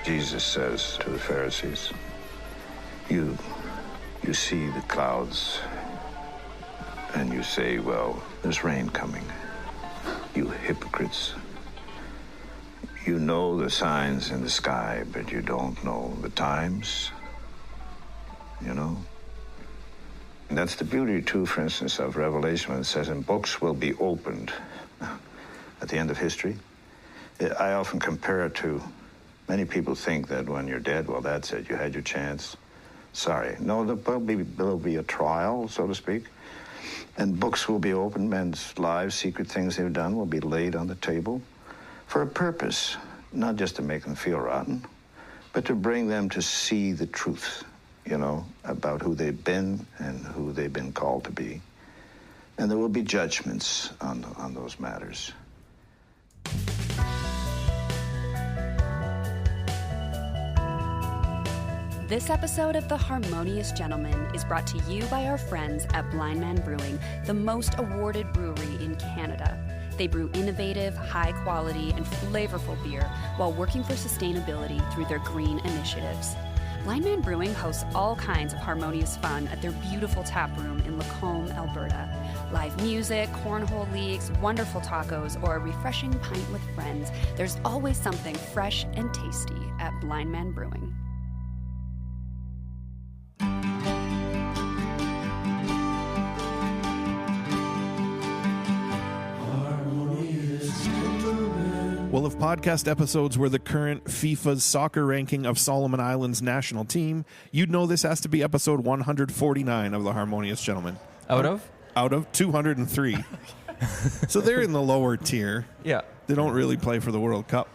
Jesus says to the Pharisees, you see the clouds and you say, well, there's rain coming. You hypocrites. You know the signs in the sky, but you don't know the times. You know? And that's the beauty, too, for instance, of Revelation, when it says, and books will be opened at the end of history. I often compare it to, many people think that when you're dead, well, that's it, you had your chance. Sorry. No, there'll be a trial, so to speak, and books will be opened. Men's lives, secret things they've done will be laid on the table for a purpose, not just to make them feel rotten, but to bring them to see the truth, you know, about who they've been and who they've been called to be. And there will be judgments on those matters. This episode of The Harmonious Gentleman is brought to you by our friends at Blind Man Brewing, the most awarded brewery in Canada. They brew innovative, high-quality, and flavorful beer while working for sustainability through their green initiatives. Blind Man Brewing hosts all kinds of harmonious fun at their beautiful tap room in Lacombe, Alberta. Live music, cornhole leagues, wonderful tacos, or a refreshing pint with friends. There's always something fresh and tasty at Blind Man Brewing. Well, if podcast episodes were the current FIFA's soccer ranking of Solomon Islands national team, you'd know this has to be episode 149 of The Harmonious Gentleman. Out of? Out of 203. So they're in the lower tier. Yeah. They don't really play for the World Cup.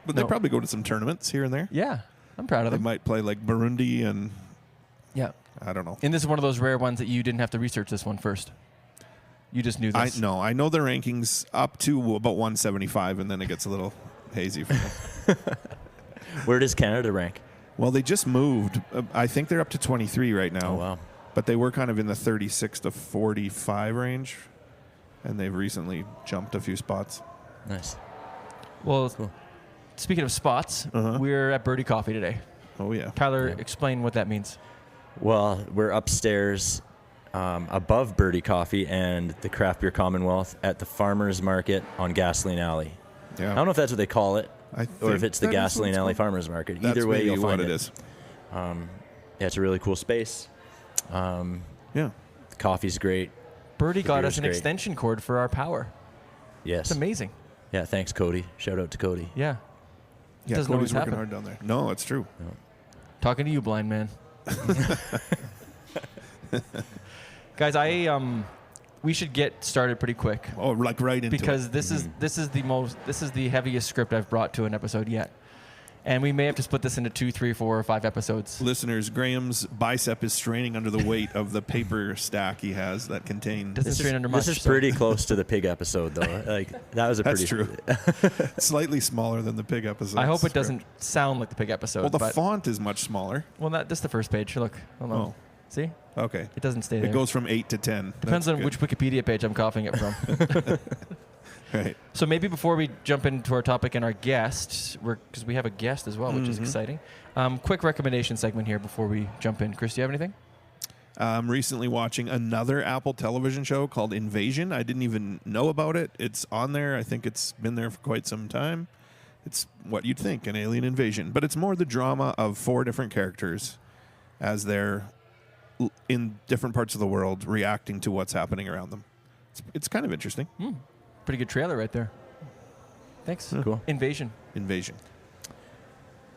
But they probably go to some tournaments here and there. Yeah. I'm proud of They them. might play like Burundi and Yeah. I don't know. And this is one of those rare ones that you didn't have to research this one first. You just knew this. I know the rankings up to about 175, and then it gets a little hazy for them. Where does Canada rank? Well, they just moved. I think they're up to 23 right now. Oh, wow. But they were kind of in the 36 to 45 range, and they've recently jumped a few spots. Nice. Well, Cool. Speaking of spots, we're at Birdie Coffee today. Oh, yeah. Tyler, explain what that means. Well, we're upstairs above Birdie Coffee and the Craft Beer Commonwealth at the Farmers Market on Gasoline Alley. Yeah. I don't know if that's what they call it, or if it's the that is what Gasoline it's Alley called. Farmers Market. That's Either way, maybe you'll what find it it. is. Yeah, it's a really cool space. Yeah. The coffee's great. Birdie The got beer's us an great. extension cord for our power. Yes. It's amazing. Yeah, thanks, Cody. Shout out to Cody. Yeah. Yeah, doesn't Cody's always working happen. hard down there. No, it's true. Talking to you, blind man. Guys, we should get started pretty quick Oh, like right into because it. this is the heaviest script I've brought to an episode yet, and we may have to split this into 2, 3, 4, or 5 episodes. Listeners, Graham's bicep is straining under the weight of the paper stack he has that contain. Doesn't strain under much. This is so- pretty close to the pig episode, though. Like that was a That's pretty true. Slightly smaller than the pig episode. I hope it doesn't sound like the pig episode. Well, the but, font is much smaller. well, this is the first page. Look, hold on. Oh, See, okay. it doesn't stay there. It goes from 8 to 10. Depends That's on good. which Wikipedia page I'm coughing it from. Right. So maybe before we jump into our topic and our guest, because we have a guest as well, which is exciting. Quick recommendation segment here before we jump in. Chris, do you have anything? I'm recently watching another Apple television show called Invasion. I didn't even know about it. It's on there. I think it's been there for quite some time. It's what you'd think, an alien invasion. But it's more the drama of 4 different characters as they're in different parts of the world reacting to what's happening around them. It's kind of interesting. Pretty good trailer right there. Thanks. Cool. Invasion.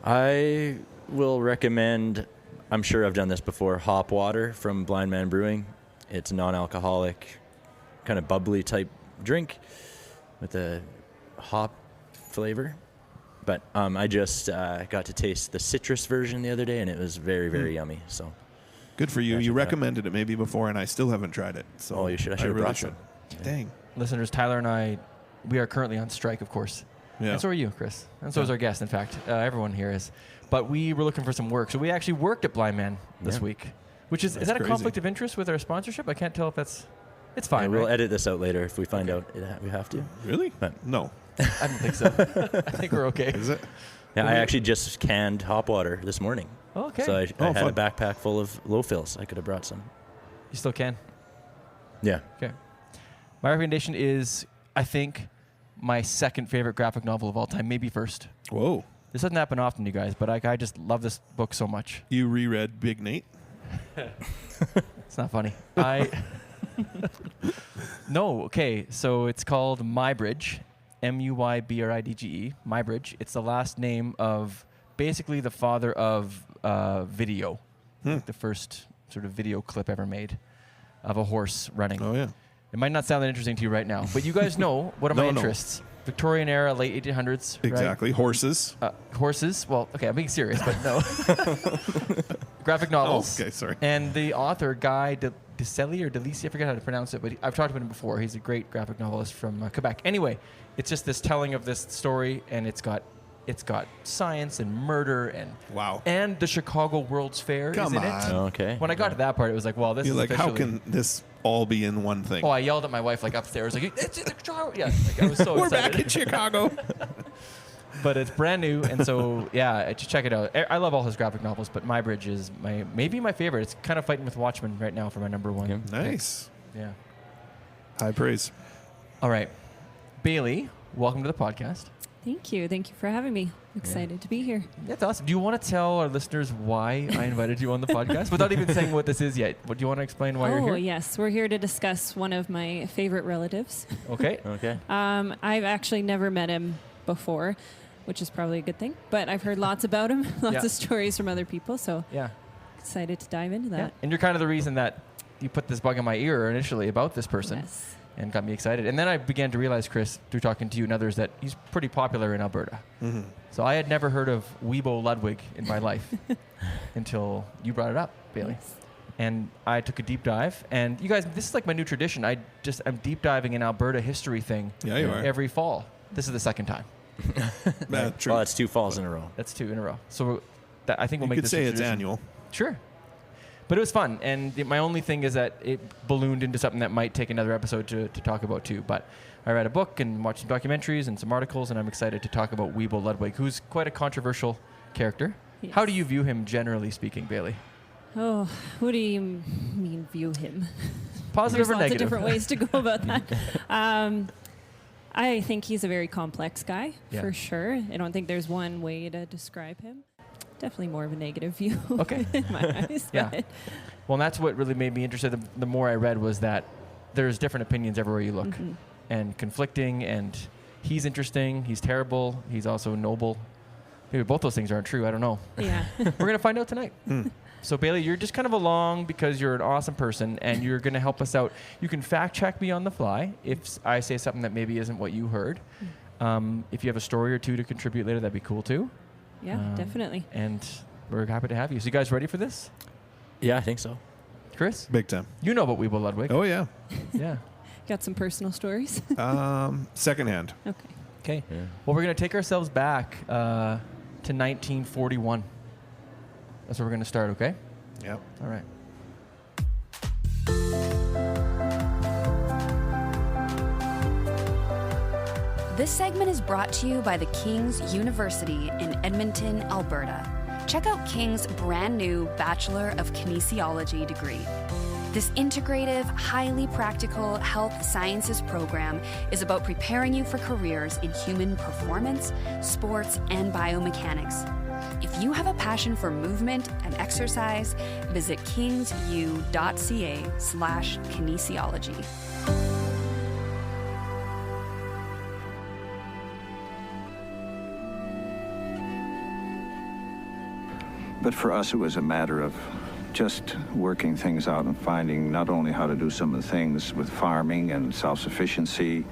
I will recommend, I'm sure I've done this before, Hop Water from Blind Man Brewing. It's a non-alcoholic, kind of bubbly type drink with a hop flavor. But I just got to taste the citrus version the other day, and it was very, very yummy. So Good for you. Yeah, You check it out. recommended it maybe before, and I still haven't tried it. So Oh, you should. I should have really brought should. some. Dang. Listeners, Tyler and I, we are currently on strike, of course. Yeah. And so are you, Chris. And so is our guest, in fact. Everyone here is. But we were looking for some work. So we actually worked at Blind Man this week. Which is That's that a crazy. conflict of interest with our sponsorship? I can't tell if that's... It's fine, We'll right? edit this out later if we find out we have to. Really? But No. I don't think so. I think we're okay. Is it? Yeah, I actually just canned hop water this morning. Okay. So I had fun. a backpack full of low fills. I could have brought some. You still can? Yeah. Okay. My recommendation is, I think, my second favorite graphic novel of all time, maybe first. Whoa. This doesn't happen often, you guys, but I just love this book so much. You reread Big Nate? It's not funny. No, okay. So it's called My Bridge, Muybridge, My Bridge. It's the last name of basically the father of video, like the first sort of video clip ever made of a horse running. Oh, yeah. It might not sound that interesting to you right now, but you guys know what are my No. interests. Victorian era, late 1800s. Exactly. Horses. Right? Horses. Well, okay, I'm being serious, but no. Graphic novels. Oh, okay, sorry. And the author, Guy DeCelli or DeLisi, I forget how to pronounce it, but I've talked about him before. He's a great graphic novelist from Quebec. Anyway, it's just this telling of this story, and it's got science and murder and Wow. and the Chicago World's Fair Come is in on. it. Okay. When I got to that part, it was like, well, this You're is like, how officially- can this all be in one thing? Oh, I yelled at my wife like upstairs, like, it's in Chicago. Yeah, like, I was so We're excited. back in Chicago. But it's brand new, and so yeah, just check it out. I love all his graphic novels, but My Bridge is maybe my favorite. It's kind of fighting with Watchmen right now for my number one. pick. Nice. Yeah. High praise. All right, Bailey, welcome to the podcast. Thank you. Thank you for having me. Excited to be here. That's awesome. Do you want to tell our listeners why I invited you on the podcast without even saying what this is yet? Do you want to explain why you're here? Yes. We're here to discuss one of my favorite relatives. Okay. Okay. I've actually never met him before, which is probably a good thing. But I've heard lots about him, lots Yeah. of stories from other people. So Yeah. excited to dive into Yeah. that. And you're kind of the reason that you put this bug in my ear initially about this person. Yes. And got me excited. And then I began to realize, Chris, through talking to you and others, that he's pretty popular in Alberta. Mm-hmm. So I had never heard of Wiebo Ludwig in my life until you brought it up, Bailey. Yes. And I took a deep dive. And you guys, this is like my new tradition. I'm deep diving in Alberta history thing Yeah, you are. every fall. This is the second time. True. Well, that's 2 falls in a row. That's 2 in a row. So I think we'll you make could this say a it's tradition. annual. Sure. But it was fun, and my only thing is that it ballooned into something that might take another episode to talk about too. But I read a book and watched some documentaries and some articles, and I'm excited to talk about Wiebo Ludwig, who's quite a controversial character. Yes. How do you view him, generally speaking, Bailey? Oh, what do you mean view him? Positive There's or lots negative? of different ways to go about that. I think he's a very complex guy, Yeah. for sure. I don't think there's one way to describe him. Definitely more of a negative view Okay. in my eyes. Yeah. but- Well, that's what really made me interested. The more I read was that there's different opinions everywhere you look, Mhm. and conflicting. And he's interesting. He's terrible. He's also noble. Maybe both those things aren't true. I don't know. Yeah. We're gonna find out tonight. Hmm. So Bailey, you're just kind of along because you're an awesome person, and you're gonna help us out. You can fact check me on the fly if I say something that maybe isn't what you heard. If you have a story or two to contribute later, that'd be cool too. Yeah, definitely. And we're happy to have you. So you guys ready for this? Yeah, I think so. Chris, Big time. you know about Wiebo Ludwig. Oh, yeah. Yeah. Got some personal stories. Secondhand. Okay. Okay. Yeah. Well, we're going to take ourselves back to 1941. That's where we're going to start, okay? Yep. All right. This segment is brought to you by the King's University in Edmonton, Alberta. Check out King's brand new Bachelor of Kinesiology degree. This integrative, highly practical health sciences program is about preparing you for careers in human performance, sports, and biomechanics. If you have a passion for movement and exercise, visit kingsu.ca/kinesiology. But for us, it was a matter of just working things out and finding not only how to do some of the things with farming and self-sufficiency,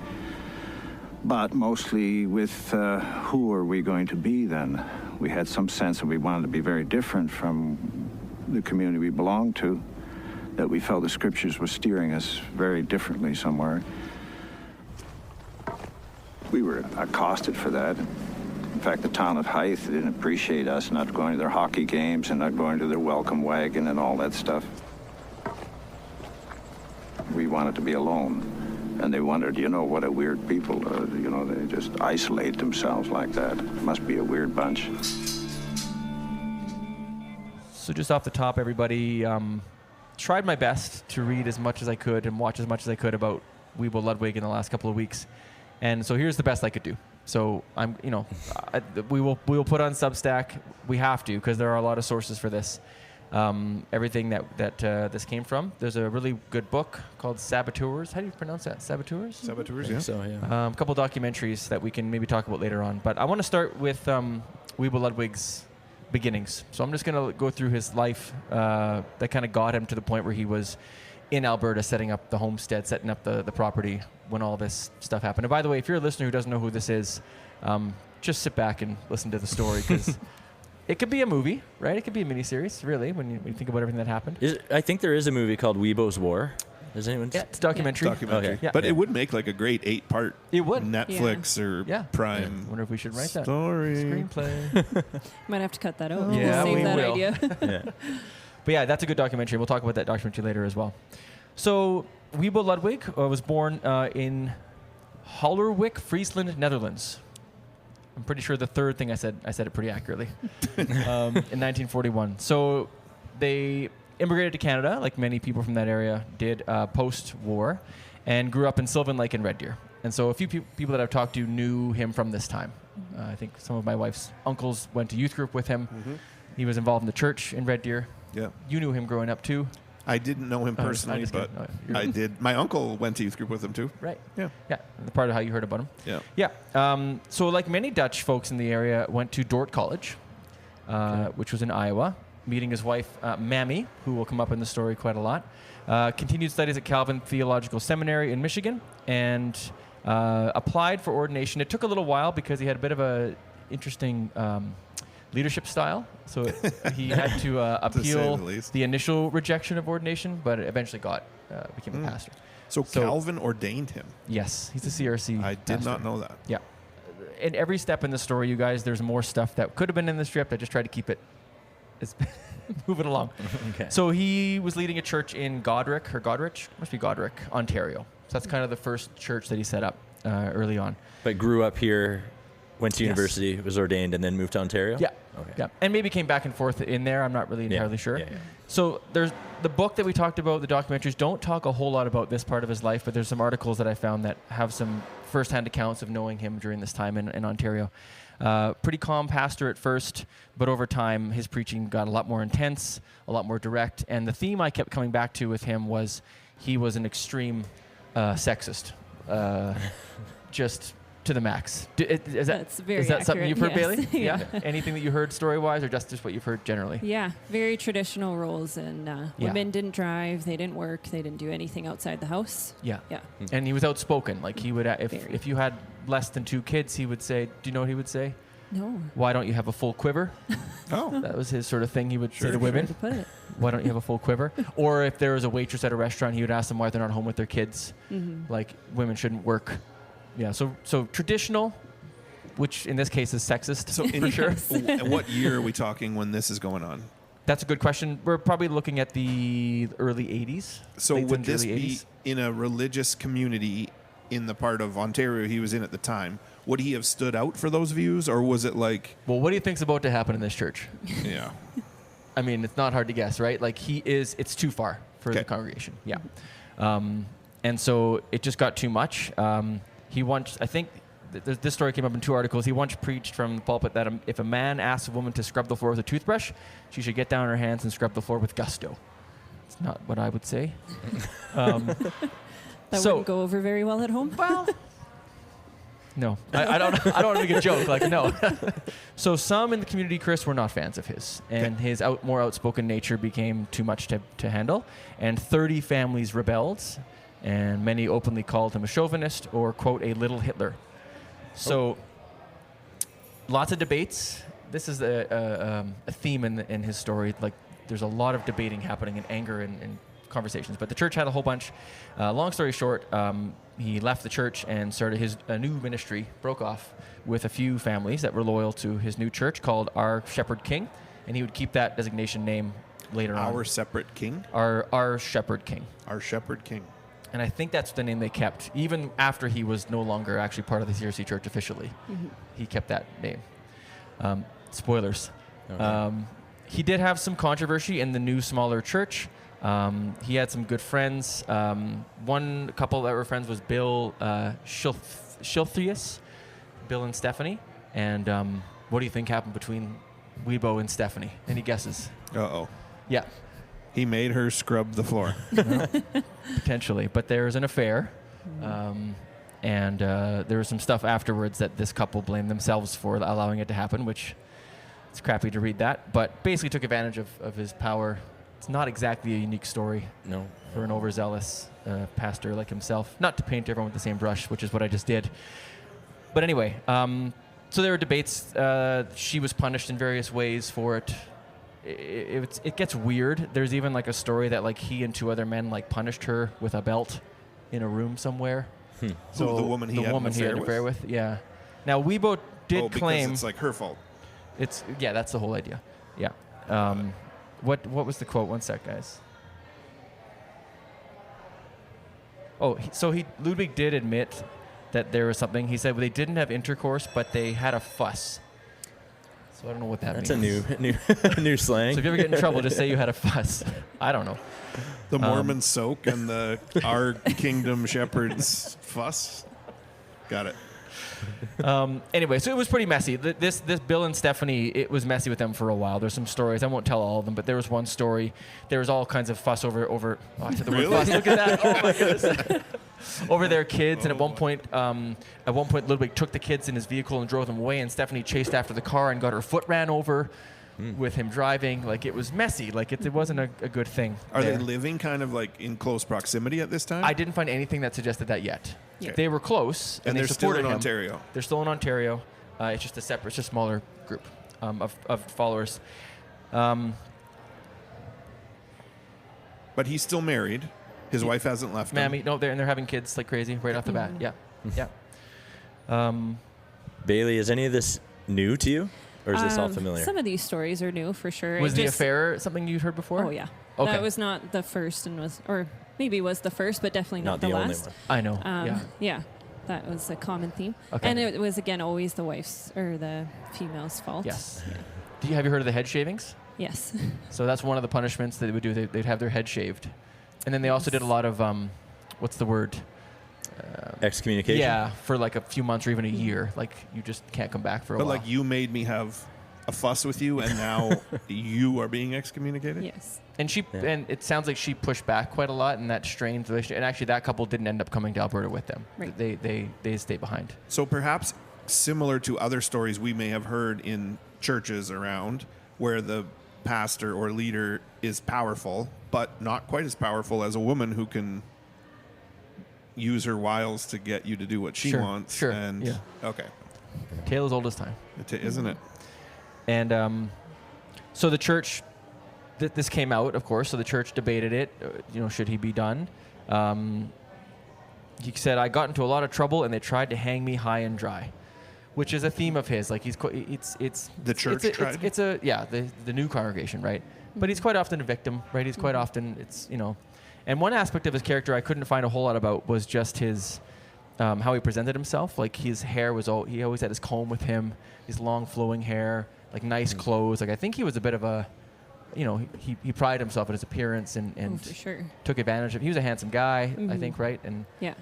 but mostly with who are we going to be then. We had some sense that we wanted to be very different from the community we belonged to, that we felt the scriptures were steering us very differently somewhere. We were accosted for that. In fact, the town of Hythe didn't appreciate us not going to their hockey games and not going to their welcome wagon and all that stuff. We wanted to be alone. And they wondered, what a weird people, they just isolate themselves like that. Must be a weird bunch. So just off the top, everybody, tried my best to read as much as I could and watch as much as I could about Wiebo Ludwig in the last couple of weeks. And so here's the best I could do. So we will put on Substack. We have to, because there are a lot of sources for this. Everything that this came from. There's a really good book called Saboteurs. How do you pronounce that? Saboteurs? Saboteurs, yeah. So, yeah. A couple documentaries that we can maybe talk about later on. But I want to start with Wiebo Ludwig's beginnings. So I'm just going to go through his life that kind of got him to the point where he was in Alberta setting up the homestead, setting up the property when all this stuff happened. And by the way, if you're a listener who doesn't know who this is, just sit back and listen to the story, because it could be a movie, right? It could be a miniseries, really, when you think about everything that happened. I think there is a movie called Wiebo's War. Does anyone? Yeah, it's a documentary. Documentary. Okay. Yeah. But it would make like a great 8-part It would. Netflix or Prime I wonder if we should write that. story. Screenplay. Might have to cut that out. Yeah, Save we that will. idea. Yeah. But yeah, that's a good documentary. We'll talk about that documentary later as well. So Wiebo Ludwig was born in Hollerwick, Friesland, Netherlands. I'm pretty sure the third thing I said it pretty accurately. In 1941. So they immigrated to Canada, like many people from that area did post-war, and grew up in Sylvan Lake and Red Deer. And so a few people that I've talked to knew him from this time. I think some of my wife's uncles went to youth group with him. Mm-hmm. He was involved in the church in Red Deer. Yeah. You knew him growing up too. I didn't know him personally, but I did. My uncle went to youth group with him too. Right. Yeah. Yeah. The part of how you heard about him. Yeah. Yeah. So like many Dutch folks in the area, went to Dordt College, which was in Iowa, meeting his wife, Mammy, who will come up in the story quite a lot. Continued studies at Calvin Theological Seminary in Michigan, and applied for ordination. It took a little while because he had a bit of a interesting leadership style. So he had to appeal the initial rejection of ordination, but eventually became a pastor. So Calvin ordained him. Yes, he's a CRC I did pastor. not know that. Yeah. In every step in the story, you guys, there's more stuff that could have been in the script. I just tried to keep it moving along. Okay. So he was leading a church in Godric, Ontario. So that's kind of the first church that he set up early on. But grew up here, went to university, was ordained, and then moved to Ontario? Yeah. Okay. Yeah. And maybe came back and forth in there. I'm not really entirely sure. Yeah, yeah. So there's the book that we talked about, the documentaries, don't talk a whole lot about this part of his life, but there's some articles that I found that have some firsthand accounts of knowing him during this time in Ontario. Pretty calm pastor at first, but over time his preaching got a lot more intense, a lot more direct. And the theme I kept coming back to with him was he was an extreme sexist. Just to the max. Is that something you've heard, yes. Bailey? Yeah. Anything that you heard story-wise, or just what you've heard generally? Yeah, very traditional roles, and women didn't drive, they didn't work, they didn't do anything outside the house. Yeah. Yeah. And he was outspoken. Like he would, if you had less than 2 kids, he would say, do you know what he would say? No. Why don't you have a full quiver? Oh. That was his sort of thing he would say to women. To put it. Why don't you have a full quiver? Or if there was a waitress at a restaurant, he would ask them why they're not home with their kids. Mm-hmm. Like women shouldn't work. Yeah, so traditional, which in this case is sexist, So for sure. What year are we talking when this is going on? That's a good question. We're probably looking at the early 80s. So late would 70s, this early be 80s. in a religious community in the part of Ontario he was in at the time? Would he have stood out for those views, or was it like... Well, what do you think's about to happen in this church? Yeah. I mean, it's not hard to guess, right? Like it's too far for the congregation. Yeah. And so it just got too much. He once, I think, this story came up in 2 articles. He once preached from the pulpit that if a man asks a woman to scrub the floor with a toothbrush, she should get down on her hands and scrub the floor with gusto. It's not what I would say. That wouldn't go over very well at home. Well, no, I don't want to make a joke. Like, no. So some in the community, Chris, were not fans of his, and his more outspoken nature became too much to handle. And 30 families rebelled, and many openly called him a chauvinist or, quote, a little Hitler. So lots of debates. This is a theme in his story. Like, there's a lot of debating happening and anger and conversations. But the church had a whole bunch. Long story short, he left the church and started a new ministry, broke off with a few families that were loyal to his new church called Our Shepherd King. And he would keep that designation name later on. Our Separate King? Our Shepherd King. Our Shepherd King. And I think that's the name they kept, even after he was no longer actually part of the CRC church officially. Mm-hmm. He kept that name. Spoilers. Okay. He did have some controversy in the new, smaller church. He had some good friends. One couple that were friends was Bill Schilthius, Bill and Stephanie. And what do you think happened between Wiebo and Stephanie? Any guesses? Uh-oh. Yeah. He made her scrub the floor. Potentially, but there's an affair, and there was some stuff afterwards that this couple blamed themselves for allowing it to happen, which it's crappy to read that, but basically took advantage of his power. It's not exactly a unique story No. for an overzealous pastor like himself. Not to paint everyone with the same brush, which is what I just did. But anyway, so there were debates. She was punished in various ways for it. It gets weird. There's even like a story that like he and 2 other men like punished her with a belt in a room somewhere. So the woman he had an affair with? Yeah. Now Wiebo did because claim it's like her fault. that's the whole idea. Yeah. What was the quote? One sec, guys. Oh, Ludwig did admit that there was something. He said they didn't have intercourse, but they had a fuss. So I don't know what that means. That's a new slang. So if you ever get in trouble, just say you had a fuss. I don't know. The Mormon soak and the Our Kingdom Shepherds fuss. Got it. Anyway, so it was pretty messy. This Bill and Stephanie, it was messy with them for a while. There's some stories. I won't tell all of them, but there was one story. There was all kinds of fuss over. Oh, I said the word fuss. Look at that. Oh my goodness. Over their kids, and at one point, Ludwig took the kids in his vehicle and drove them away, and Stephanie chased after the car and got her foot ran over with him driving. Like, it was messy. Like, it wasn't a good thing. Are they living kind of like in close proximity at this time? I didn't find anything that suggested that yet. Yeah. They were close, and they they're still supported in him. Ontario. They're still in Ontario. It's just it's a smaller group of followers. But he's still married. His wife hasn't left him. Mammy, no, they're having kids like crazy right off the bat. Yeah, yeah. Bailey, is any of this new to you, or is this all familiar? Some of these stories are new for sure. Was the affair something you'd heard before? Oh yeah. Okay. That was not the first, or maybe was the first, but definitely not the only last. one. I know. Yeah, that was a common theme. Okay. And it was again always the wife's or the female's fault. Yes. Yeah. Have you heard of the head shavings? Yes. So that's one of the punishments that they would do. They'd have their head shaved. And then they also did a lot of, what's the word? Excommunication? Yeah, for like a few months or even a year. Like, you just can't come back for a while. But like, you made me have a fuss with you, and now you are being excommunicated? Yes. And and it sounds like she pushed back quite a lot, and that strained the relationship. And actually, that couple didn't end up coming to Alberta with them. Right. They stayed behind. So perhaps similar to other stories we may have heard in churches around, where the pastor or leader is powerful, but not quite as powerful as a woman who can use her wiles to get you to do what she wants. Sure. And yeah. Okay. Tale as old as time. Isn't it? And so the church, this came out, of course. So the church debated it. Should he be done? He said, "I got into a lot of trouble, and they tried to hang me high and dry," which is a theme of his. Like, it's the church tried. It's the new congregation, right? But he's quite often a victim, right? He's quite often and one aspect of his character I couldn't find a whole lot about was just his how he presented himself. Like, his hair he always had his comb with him, his long flowing hair, like nice clothes. Like, I think he was a bit of a, he prided himself in his appearance and for sure. took advantage of. He was a handsome guy, I think, right? And yeah,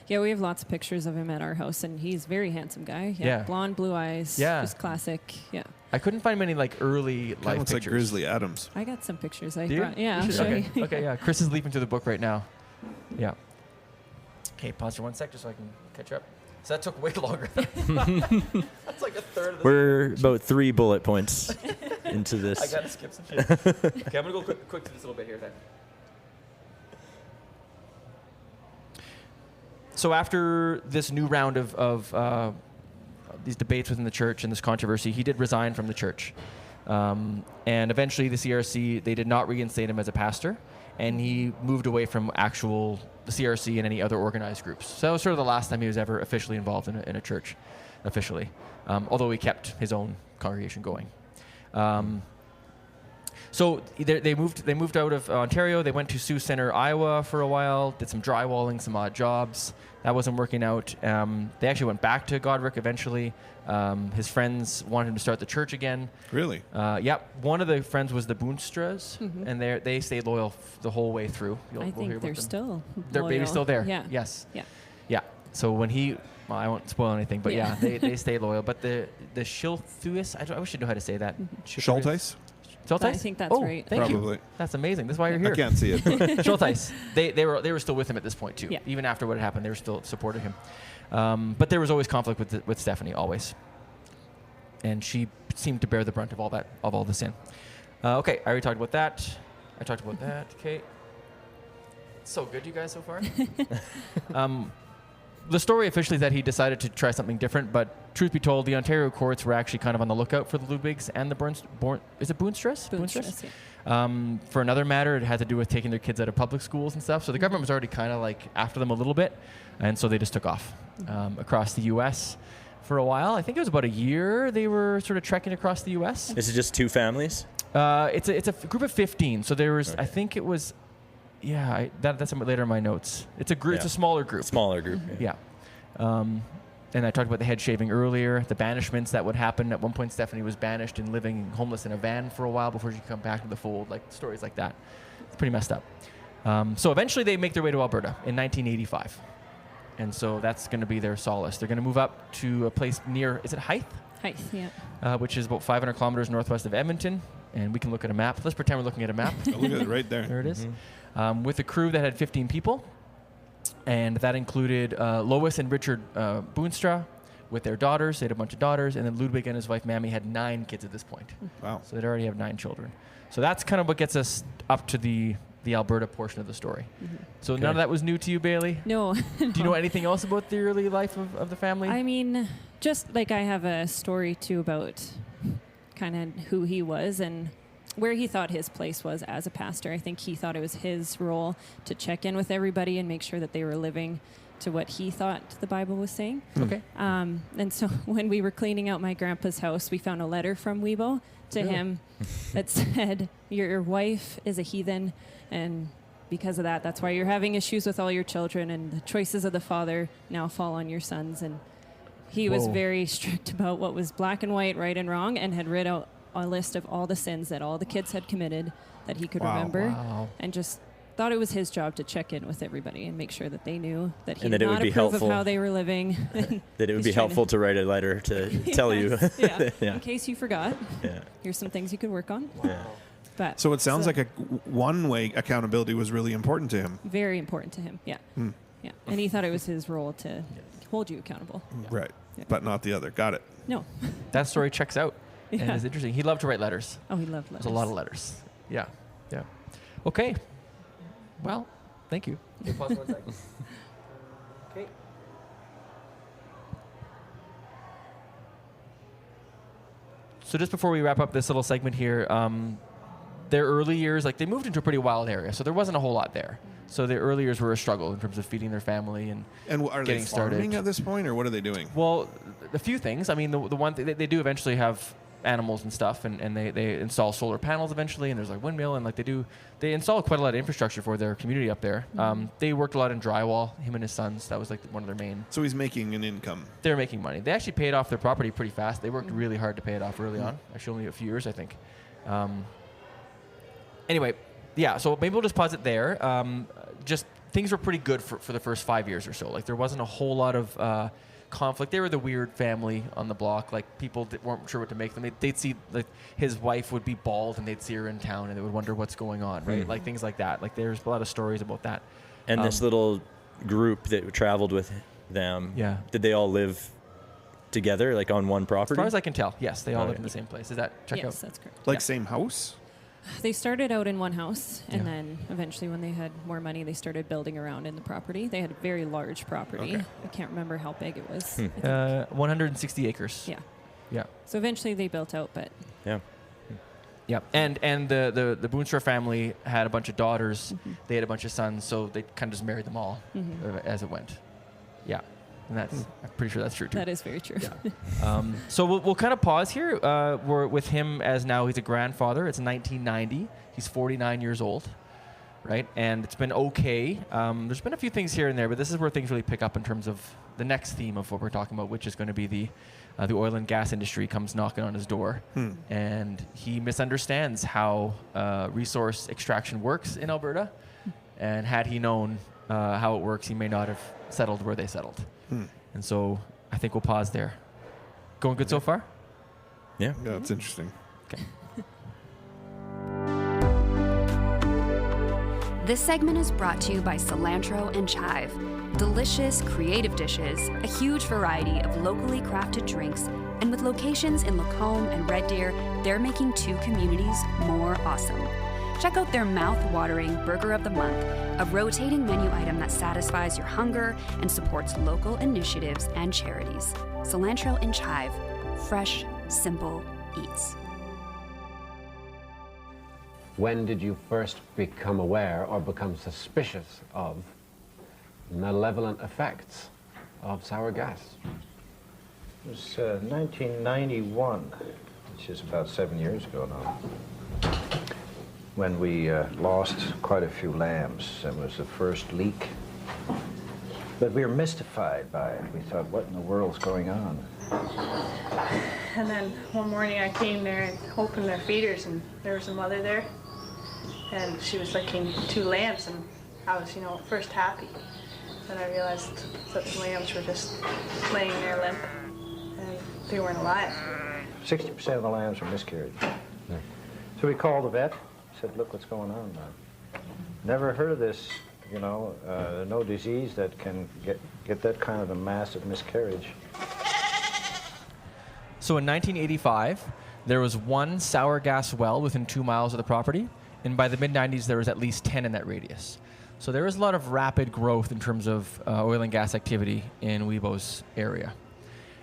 we have lots of pictures of him at our house, and he's a very handsome guy. Yeah, blonde, blue eyes. Yeah, just classic. Yeah. I couldn't find many like early life looks pictures. like Grizzly Adams. I got some pictures. I Do you? brought. Yeah, I'll show you. Okay, yeah. Chris is leaping through the book right now. Yeah. Okay, pause for 1 sec just so I can catch up. So that took way longer. That's like a third of the. We're about 3 bullet points into this. I gotta skip some shit. Okay, I'm gonna go quick to this little bit here then. So after this new round of these debates within the church and this controversy, he did resign from the church. And eventually the CRC, they did not reinstate him as a pastor, and he moved away from the CRC and any other organized groups. So that was sort of the last time he was ever officially involved in a church, officially, although he kept his own congregation going. So they moved out of Ontario. They went to Sioux Center, Iowa for a while. Did some drywalling, some odd jobs. That wasn't working out. They actually went back to Godric eventually. His friends wanted him to start the church again. Really? Yep. One of the friends was the Boonstras, and they stayed loyal the whole way through. I think they're still Their loyal. baby's still there. Yeah. Yes. Yeah. Yeah. So when well, I won't spoil anything, but yeah, they stayed loyal. But the Schilthuis, I wish I knew how to say that. Schulteis? Schulteis? I think that's right. Thank Probably. you. That's amazing. That's why you're here. I can't see it. but- Schulteis. They were still with him at this point too. Yeah. Even after what had happened, they were still supporting him. But there was always conflict with Stephanie, always, and she seemed to bear the brunt of all the sin. Okay, I already talked about that. I talked about that. Okay. So good, you guys, so far. The story officially is that he decided to try something different, but truth be told, the Ontario courts were actually kind of on the lookout for the Ludwigs and the is it Boonstras? Boonstras, yeah. For another matter, it had to do with taking their kids out of public schools and stuff. So the government was already kind of like after them a little bit, and so they just took off across the U.S. for a while. I think it was about a year they were sort of trekking across the U.S. Is it just 2 families? It's a group of 15. So there was, Okay. I think it was, yeah, that's a bit later in my notes. It's a group. Yeah. It's a smaller group. Smaller group. Yeah. And I talked about the head shaving earlier, the banishments that would happen. At one point, Stephanie was banished and living homeless in a van for a while before she could come back to the fold, like stories like that. It's pretty messed up. So eventually they make their way to Alberta in 1985. And so that's going to be their solace. They're going to move up to a place near, is it Hythe? Hythe, yeah. Which is about 500 kilometers northwest of Edmonton. And we can look at a map. Let's pretend we're looking at a map. Look at it right there. There it is. With a crew that had 15 people. And that included Lois and Richard Boonstra with their daughters. They had a bunch of daughters. And then Ludwig and his wife, Mammy, had 9 kids at this point. Wow. So they'd already have 9 children. So that's kind of what gets us up to the Alberta portion of the story. So none of that was new to you, Bailey? No. Do you know anything else about the early life of the family? I mean, just like I have a story too about kind of who he was and where he thought his place was as a pastor. I think he thought it was his role to check in with everybody and make sure that they were living to what he thought the Bible was saying. Okay. And so when we were cleaning out my grandpa's house, we found a letter from Wiebo to him that said, your wife is a heathen, and because of that, that's why you're having issues with all your children, and the choices of the father now fall on your sons. And he was very strict about what was black and white, right and wrong, and had read out a list of all the sins that all the kids had committed that he could remember, and just thought it was his job to check in with everybody and make sure that they knew that he And did that it would not be approve helpful. of how they were living. That it would He's be trying helpful to write a letter to tell you. Yeah. Yeah. In case you forgot, Yeah. here's some things you could work on. Yeah. But So it sounds like one-way accountability was really important to him. very important to him. Yeah. Yeah. And he thought it was his role to hold you accountable. Right. Yeah. But not the other. Got it. No. That story checks out. And Yeah. it's interesting. He loved to write letters. Oh, he loved letters. There's a lot of letters. Yeah. Yeah. Okay. Well, thank you. Pause 1 second. Okay. So just before we wrap up this little segment here, their early years, like they moved into a pretty wild area, so there wasn't a whole lot there. So their early years were a struggle in terms of feeding their family and Are they getting farming started. at this point, or what are they doing? Well, a few things. I mean, the one thing they do eventually have animals and stuff, and they install solar panels eventually, and there's like windmill, and like they install quite a lot of infrastructure for their community up there. They worked a lot in drywall, him and his sons. That was like one of their main. So he's making an income. They're making money. They actually paid off their property pretty fast. They worked really hard to pay it off early on. Actually, only a few years, I think. Anyway, yeah. So maybe we'll just pause it there. Just things were pretty good for the first 5 years or so. Like there wasn't a whole lot of conflict. They were the weird family on the block. Like people weren't sure what to make of them. They'd see like his wife would be bald and they'd see her in town and they would wonder what's going on, right? Like things like that. Like there's a lot of stories about that. And this little group that traveled with them, Yeah. did they all live together, like on one As property? far as I can tell, yes, they all Oh, live yeah. in the same place. Is that check Yes, out? that's correct. Like Yeah. same house? They started out in one house, and Yeah. then eventually, when they had more money, they started building around in the property. They had a very large property. Okay. I can't remember how big it was. I think. 160 acres. Yeah. Yeah. So eventually, they built out, but Yeah. Yeah, and the Boonstra family had a bunch of daughters. They had a bunch of sons, so they kind of just married them all as it went. Yeah. And I'm pretty sure that's true too. That is very true. So we'll kind of pause here. We're with him as now he's a grandfather. It's 1990. He's 49 years old, right? And it's been okay. There's been a few things here and there, but this is where things really pick up in terms of the next theme of what we're talking about, which is going to be the oil and gas industry comes knocking on his door. And he misunderstands how resource extraction works in Alberta. And had he known how it works, he may not have settled where they settled. And so I think we'll pause there. Going good so far? Yeah. Yeah, it's interesting. Okay. This segment is brought to you by Cilantro and Chive. Delicious, creative dishes, a huge variety of locally crafted drinks, and with locations in Lacombe and Red Deer, they're making 2 communities more awesome. Check out their mouth-watering Burger of the Month, a rotating menu item that satisfies your hunger and supports local initiatives and charities. Cilantro and Chive. Fresh, simple eats. When did you first become aware or become suspicious of malevolent effects of sour gas? It was 1991, which is about 7 years ago now, when we lost quite a few lambs. It was the first leak. But we were mystified by it. We thought, what in the world's going on? And then one morning I came there and opened their feeders, and there was a mother there. And she was licking 2 lambs, and I was, at first happy. Then I realized that the lambs were just laying there limp, and they weren't alive. 60% of the lambs were miscarried. So we called the vet, said, look what's going on now. Never heard of this, no disease that can get that kind of a massive miscarriage. So in 1985, there was 1 sour gas well within 2 miles of the property. And by the mid-90s, there was at least 10 in that radius. So there was a lot of rapid growth in terms of oil and gas activity in Wiebo's area.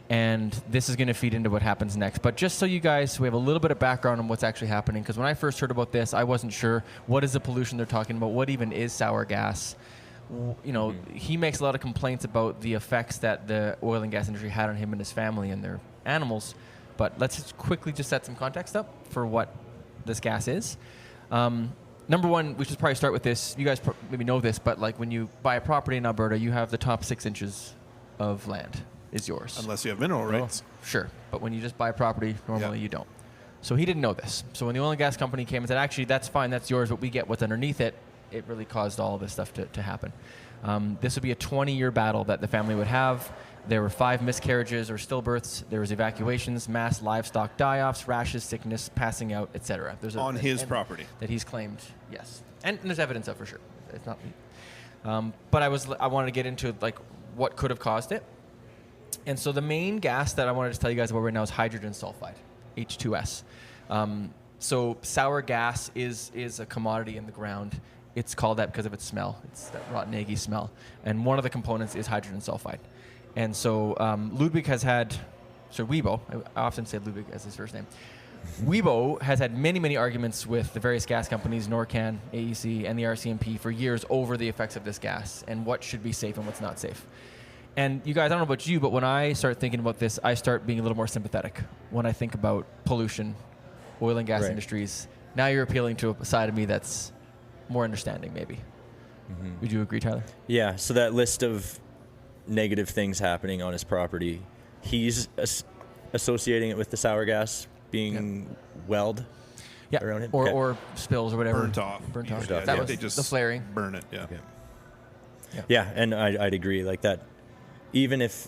And this is going to feed into what happens next. But just so you guys, we have a little bit of background on what's actually happening. Because when I first heard about this, I wasn't sure what is the pollution they're talking about, what even is sour gas. He makes a lot of complaints about the effects that the oil and gas industry had on him and his family and their animals. But let's just quickly just set some context up for what this gas is. Number one, we should probably start with this. You guys maybe know this, but like when you buy a property in Alberta, you have the top 6 inches of land is yours. Unless you have mineral rights. Sure. But when you just buy a property, normally you don't. So he didn't know this. So when the oil and gas company came and said, actually, that's fine, that's yours, but we get what's underneath it, it really caused all of this stuff to happen. This would be a 20-year battle that the family would have. There were 5 miscarriages or stillbirths. There was evacuations, mass livestock die-offs, rashes, sickness, passing out, etc. On his property. That he's claimed, yes. And there's evidence of for sure. It's not me. But I wanted to get into like what could have caused it. And so the main gas that I wanted to tell you guys about right now is hydrogen sulfide, H2S. So sour gas is a commodity in the ground. It's called that because of its smell. It's that rotten, eggy smell. And one of the components is hydrogen sulfide. And so Ludwig has had, Wiebo, I often say Ludwig as his first name. Wiebo has had many, many arguments with the various gas companies, NORCAN, AEC, and the RCMP for years over the effects of this gas and what should be safe and what's not safe. And you guys, I don't know about you, but when I start thinking about this, I start being a little more sympathetic when I think about pollution, oil and gas industries. Now you're appealing to a side of me that's more understanding, maybe. Mm-hmm. Would you agree, Tyler? Yeah, so that list of negative things happening on his property, he's associating it with the sour gas being welled around him? Or spills or whatever. Burnt off. Yeah, that was they just the flaring. Burn it, Yeah, and I'd agree. Like that, even if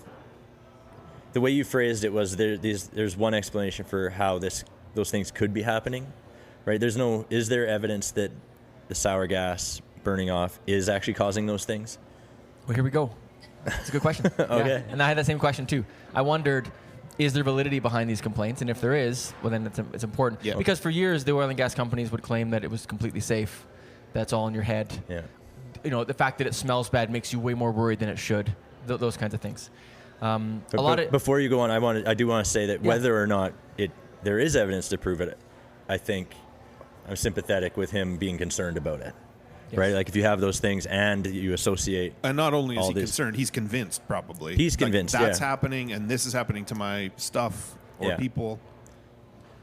the way you phrased it was there's one explanation for how those things could be happening, right? Is there evidence that the sour gas burning off is actually causing those things? Well, here we go. That's a good question. Okay. Yeah. And I had that same question too. I wondered, is there validity behind these complaints? And if there is, well, then it's important. Yeah. Because for years, the oil and gas companies would claim that it was completely safe. That's all in your head. Yeah. The fact that it smells bad makes you way more worried than it should. Those kinds of things. Before you go on, I do want to say that whether or not there is evidence to prove it, I think I'm sympathetic with him being concerned about it. right? Like if you have those things and you associate. And not only is all he this- concerned, he's convinced probably. He's Like, convinced, that's yeah. happening, and this is happening to my stuff or Yeah. people,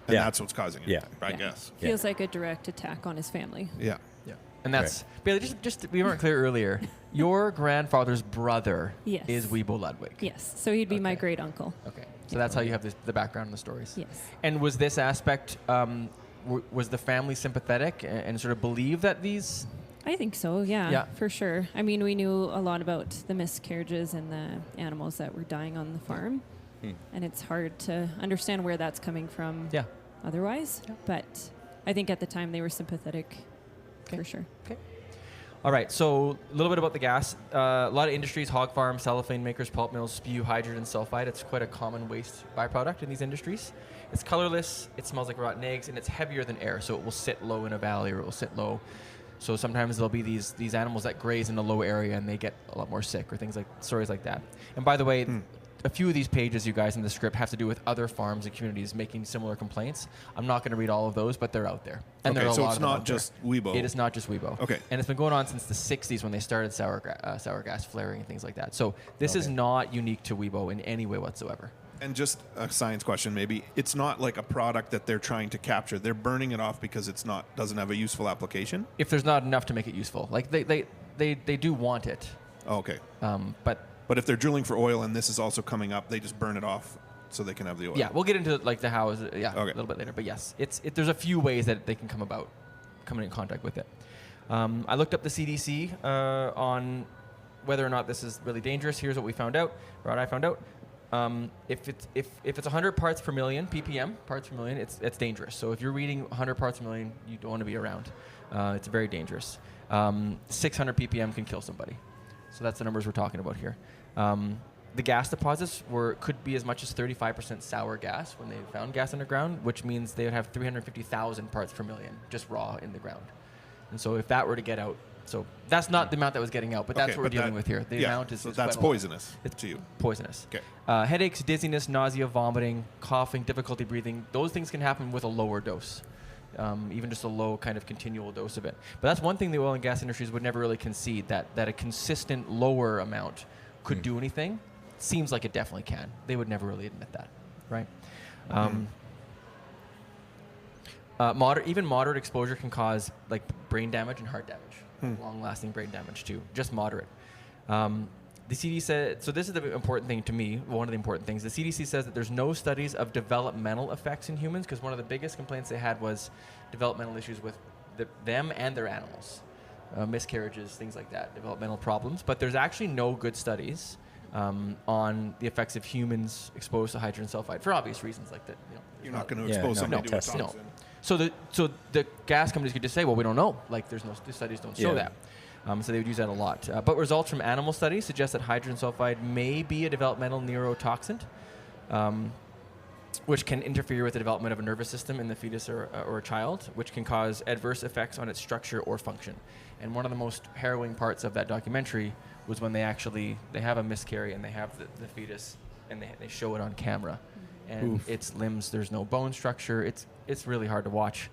and Yeah. that's what's causing it. Yeah. I guess. Feels like a direct attack on his family. Yeah. Yeah. And that's Bailey. Just we weren't clear earlier. Your grandfather's brother Yes. is Wiebo Ludwig. Yes. So he'd be my Okay. great uncle. Okay. So that's how you have the background and the stories. Yes. And was this aspect? Was the family sympathetic and sort of believe that these? I think so, yeah, Yeah. for sure. I mean, we knew a lot about the miscarriages and the animals that were dying on the farm. And it's hard to understand where that's coming from Yeah. otherwise. But I think at the time they were sympathetic, for sure. Okay. All right. So a little bit about the gas. A lot of industries, hog farms, cellophane makers, pulp mills spew hydrogen sulfide. It's quite a common waste byproduct in these industries. It's colorless. It smells like rotten eggs, and it's heavier than air, so it will sit low in a valley or it will sit low. So sometimes there'll be these animals that graze in a low area and they get a lot more sick or stories like that. And by the way, a few of these pages, you guys, in the script have to do with other farms and communities making similar complaints. I'm not going to read all of those, but they're out there. And there are a so lot it's of them not out there. just Wiebo. It is not just Wiebo. Okay. And it's been going on since the 60s when they started sour gas flaring and things like that. So this is not unique to Wiebo in any way whatsoever. And just a science question, maybe. It's not like a product that they're trying to capture. They're burning it off because doesn't have a useful application. If there's not enough to make it useful. Like they do want it. Oh, okay. But if they're drilling for oil and this is also coming up, they just burn it off so they can have the oil. yeah, we'll get into like the how a Okay. little bit later. But yes, there's a few ways that they can come in contact with it. I looked up the CDC on whether or not this is really dangerous. Here's what we found out, or what I found out. If it's 100 parts per million, ppm, parts per million, it's dangerous. So if you're reading 100 parts per million, you don't want to be around. It's very dangerous. 600 ppm can kill somebody. So that's the numbers we're talking about here. The gas deposits could be as much as 35% sour gas when they found gas underground, which means they would have 350,000 parts per million just raw in the ground. And so if that were to get out, so that's not the amount that was getting out, but that's what we're dealing with here. The amount is so is that's quite a lot. poisonous to you. Poisonous. Okay. Headaches, dizziness, nausea, vomiting, coughing, difficulty breathing, those things can happen with a lower dose. Even just a low kind of continual dose of it. But that's one thing the oil and gas industries would never really concede, that a consistent lower amount could do anything. Seems like it definitely can. They would never really admit that, right? Even moderate exposure can cause like brain damage and heart damage, long-lasting brain damage too, just moderate. The CDC said, so this is the important thing to me, one of the important things. The CDC says that there's no studies of developmental effects in humans, because one of the biggest complaints they had was developmental issues with them and their animals. Miscarriages, things like that, developmental problems. But there's actually no good studies on the effects of humans exposed to hydrogen sulfide for obvious reasons, like that. You're not going to expose somebody to a toxin. No. So the gas companies could just say, well, we don't know. Like the studies don't show that. So they would use that a lot. But results from animal studies suggest that hydrogen sulfide may be a developmental neurotoxin, which can interfere with the development of a nervous system in the fetus or a child, which can cause adverse effects on its structure or function. And one of the most harrowing parts of that documentary was when they have a miscarry and they have the fetus and they show it on camera. And its limbs, there's no bone structure. It's really hard to watch.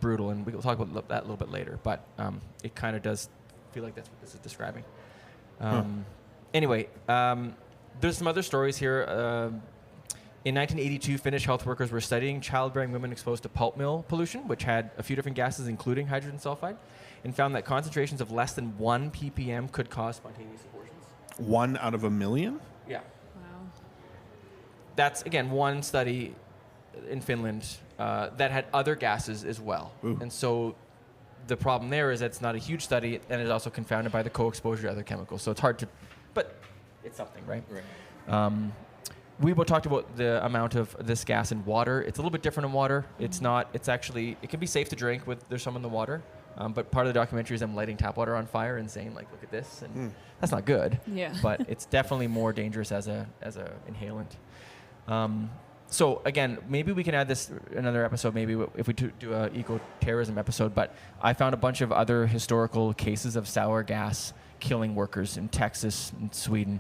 Brutal, and we'll talk about that a little bit later, but it kind of does feel like that's what this is describing. Anyway, there's some other stories here. In 1982, Finnish health workers were studying childbearing women exposed to pulp mill pollution, which had a few different gases, including hydrogen sulfide, and found that concentrations of less than 1 ppm could cause spontaneous abortions. 1 out of a million? Yeah. Wow. That's, again, one study in Finland that had other gases as well. Ooh. And so the problem there is that it's not a huge study, and it's also confounded by the co-exposure to other chemicals. So it's hard to, but it's something, right? Wiebo talked about the amount of this gas in water. It's a little bit different in water. It can be safe to drink there's some in the water. But part of the documentary is them lighting tap water on fire and saying, like, look at this. And that's not good. Yeah. But it's definitely more dangerous as a inhalant. So again, maybe we can add this another episode, maybe if we do a eco-terrorism episode, but I found a bunch of other historical cases of sour gas killing workers in Texas and Sweden.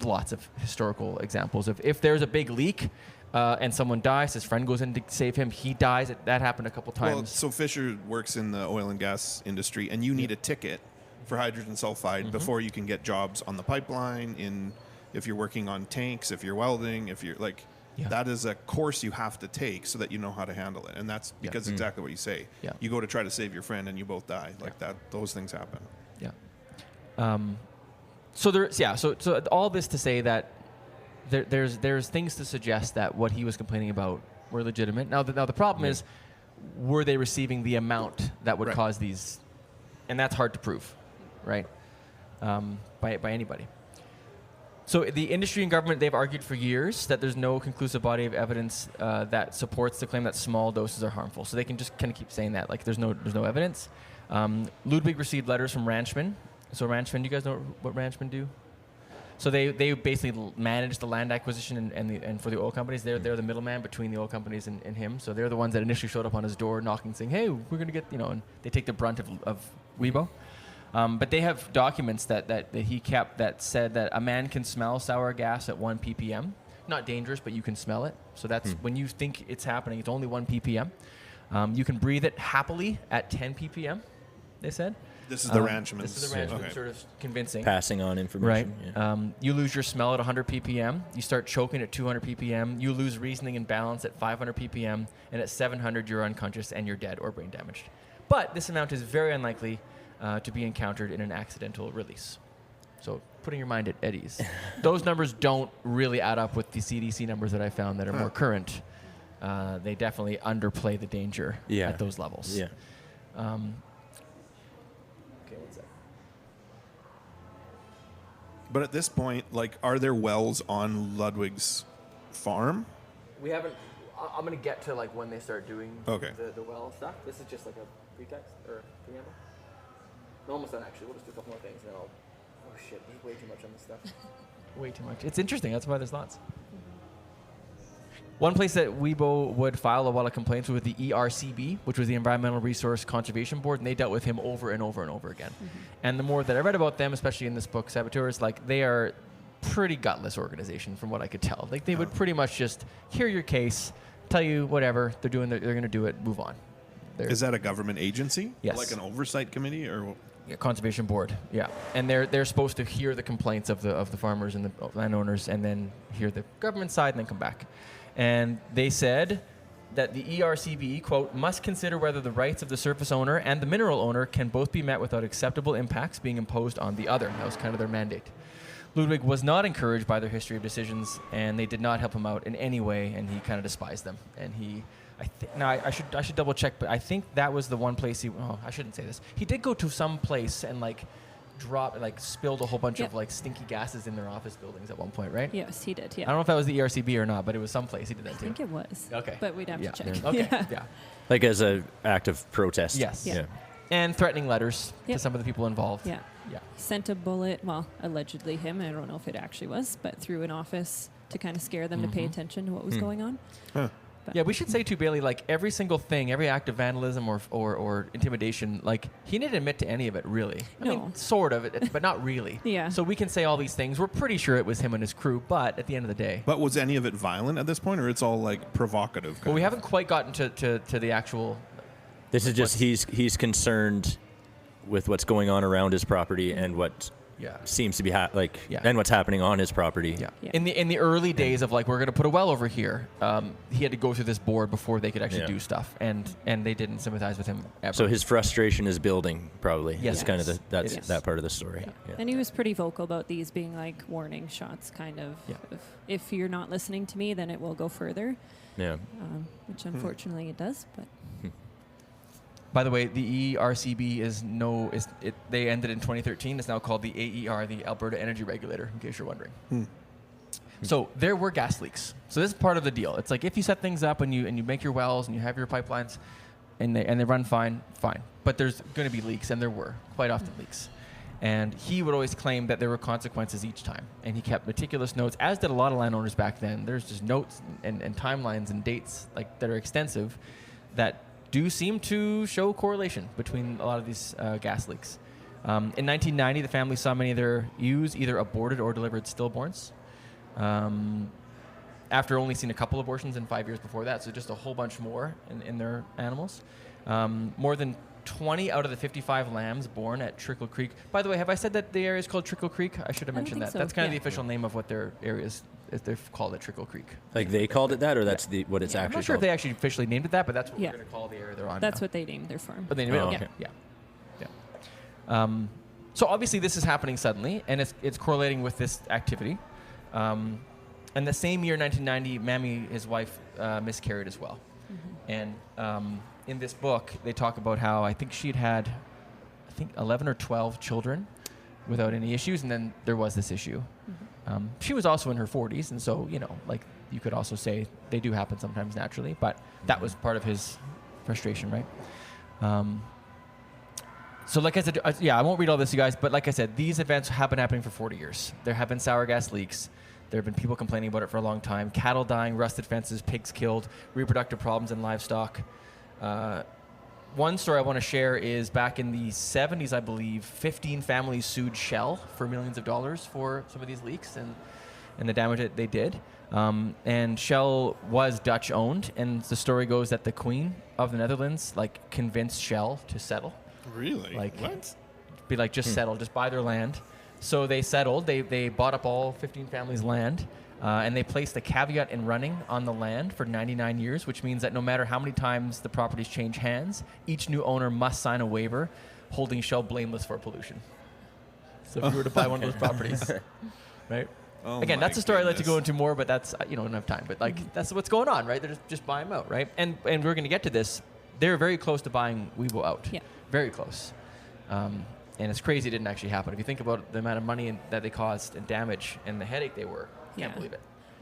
Lots of historical examples of if there's a big leak, and someone dies. His friend goes in to save him. He dies. That happened a couple times. Well, so Fisher works in the oil and gas industry, and you need a ticket for hydrogen sulfide before you can get jobs on the pipeline. If you're working on tanks, if you're welding, if you're like, that is a course you have to take so that you know how to handle it. And that's because exactly what you say. Yeah. You go to try to save your friend, and you both die. Like that. Those things happen. Yeah. So there's So all this to say that there's things to suggest that what he was complaining about were legitimate. Now the problem is, were they receiving the amount that would cause these? And that's hard to prove, right? By anybody. So the industry and government, they've argued for years that there's no conclusive body of evidence that supports the claim that small doses are harmful. So they can just kind of keep saying that, like there's no evidence. Ludwig received letters from ranchmen. So ranchmen, do you guys know what ranchmen do? So they basically manage the land acquisition and for the oil companies. They're the middleman between the oil companies and him. So they're the ones that initially showed up on his door knocking, saying, "Hey, we're going to get," and they take the brunt of Wiebo. But they have documents that he kept that said that a man can smell sour gas at 1 ppm. Not dangerous, but you can smell it. So that's when you think it's happening, it's only 1 ppm. You can breathe it happily at 10 ppm, they said. This is the ranchman. This is the ranchman sort of convincing. Passing on information. Right. Yeah. You lose your smell at 100 ppm. You start choking at 200 ppm. You lose reasoning and balance at 500 ppm. And at 700, you're unconscious and you're dead or brain damaged. But this amount is very unlikely to be encountered in an accidental release. So putting your mind at ease. Those numbers don't really add up with the CDC numbers that I found that are more current. They definitely underplay the danger at those levels. Yeah. But at this point, like, are there wells on Ludwig's farm? We haven't. I'm going to get to like when they start doing the well stuff. This is just like a pretext or preamble. We're almost done actually. We'll just do a couple more things and then I'll. Oh shit! There's way too much on this stuff. Way too much. It's interesting. That's why there's lots. One place that Wiebo would file a lot of complaints with the ERCB, which was the Environmental Resource Conservation Board, and they dealt with him over and over and over again. And the more that I read about them, especially in this book, Saboteurs, like they are pretty gutless organization from what I could tell. Like they would pretty much just hear your case, tell you whatever they're doing, they're going to do it, move on. Is that a government agency? Yes. Like an oversight committee or? Yeah, conservation board. Yeah, and they're supposed to hear the complaints of the farmers and the landowners, and then hear the government side, and then come back. And they said that the ERCB, quote, must consider whether the rights of the surface owner and the mineral owner can both be met without acceptable impacts being imposed on the other. That was kind of their mandate. Ludwig was not encouraged by their history of decisions, and they did not help him out in any way, and he kind of despised them. And I should double check, but I think that was the one place I shouldn't say this. He did go to some place and spilled a whole bunch of like stinky gases in their office buildings at one point, right? Yes, he did. Yeah. I don't know if that was the ERCB or not, but it was some place he did that too. I think it was. Okay. But we'd have to check. Okay. Yeah. Like as an act of protest. Yes. Yeah. And threatening letters to some of the people involved. Yeah. He sent a bullet, well, allegedly him, I don't know if it actually was, but through an office to kind of scare them to pay attention to what was going on. Huh. Yeah, we should say too, Bailey, like every single thing, every act of vandalism or intimidation, like he didn't admit to any of it, really. I mean, sort of, but not really. Yeah. So we can say all these things. We're pretty sure it was him and his crew, but at the end of the day. But was any of it violent at this point, or it's all like provocative? Well, we haven't quite gotten to the actual. This is just he's concerned with what's going on around his property and what seems to be and what's happening on his property. Yeah. In the early days of like we're going to put a well over here, he had to go through this board before they could actually do stuff, and they didn't sympathize with him ever. So his frustration is building, probably. Yes, it's kind of that part of the story. Yeah. And he was pretty vocal about these being like warning shots, kind of. Yeah. If you're not listening to me, then it will go further. Yeah. Which unfortunately it does, but. By the way, the ERCB they ended in 2013. It's now called the AER, the Alberta Energy Regulator, in case you're wondering. So there were gas leaks. So this is part of the deal. It's like if you set things up and you make your wells and you have your pipelines and they run fine. But there's going to be leaks, and there were quite often leaks. And he would always claim that there were consequences each time. And he kept meticulous notes, as did a lot of landowners back then. There's just notes and timelines and dates that are extensive that do seem to show correlation between a lot of these gas leaks. In 1990, the family saw many of their ewes either aborted or delivered stillborns. after only seeing a couple abortions in 5 years before that, so just a whole bunch more in their animals. More than 20 out of the 55 lambs born at Trickle Creek. By the way, have I said that the area is called Trickle Creek? I should have mentioned that. so. That's kind of the official name of what their area is. They've called it Trickle Creek. Like they called it that, or that's what it's I'm actually not sure if called? they actually officially named it that, but that's what Yeah. we're going to call the area they're on That's now. what they named their farm. But they named it. Oh, Okay. okay. Yeah. So obviously this is happening suddenly, and it's correlating with this activity. And the same year, 1990, Mammy, his wife, miscarried as well. And in this book, they talk about how I think she'd had, 11 or 12 children without any issues, and then there was this issue. She was also in her 40s, and so, like you could also say they do happen sometimes naturally, but that was part of his frustration, right? So like I said, I won't read all this, you guys, but like I said, these events have been happening for 40 years. There have been sour gas leaks. There have been people complaining about it for a long time. Cattle dying, rusted fences, pigs killed, reproductive problems in livestock. One story I want to share is back in the 70s, I believe, 15 families sued Shell for millions of dollars for some of these leaks and the damage that they did. And Shell was Dutch owned, and the story goes that the Queen of the Netherlands convinced Shell to settle. Really? What? Be like, just settle, just buy their land. So they settled. They bought up all 15 families' land, and they placed a caveat in running on the land for 99 years, which means that no matter how many times the properties change hands, each new owner must sign a waiver holding Shell blameless for pollution. So if you were to buy one of those properties, right? Oh Again, my that's a story I'd like to go goodness. into more, but that's, don't have time. But that's what's going on, right? They're just buy them out, right? And we're going to get to this. They're very close to buying Wiebo out. Yeah. Very close. And it's crazy it didn't actually happen. If you think about the amount of money that they caused and damage and the headache they were, can't believe it.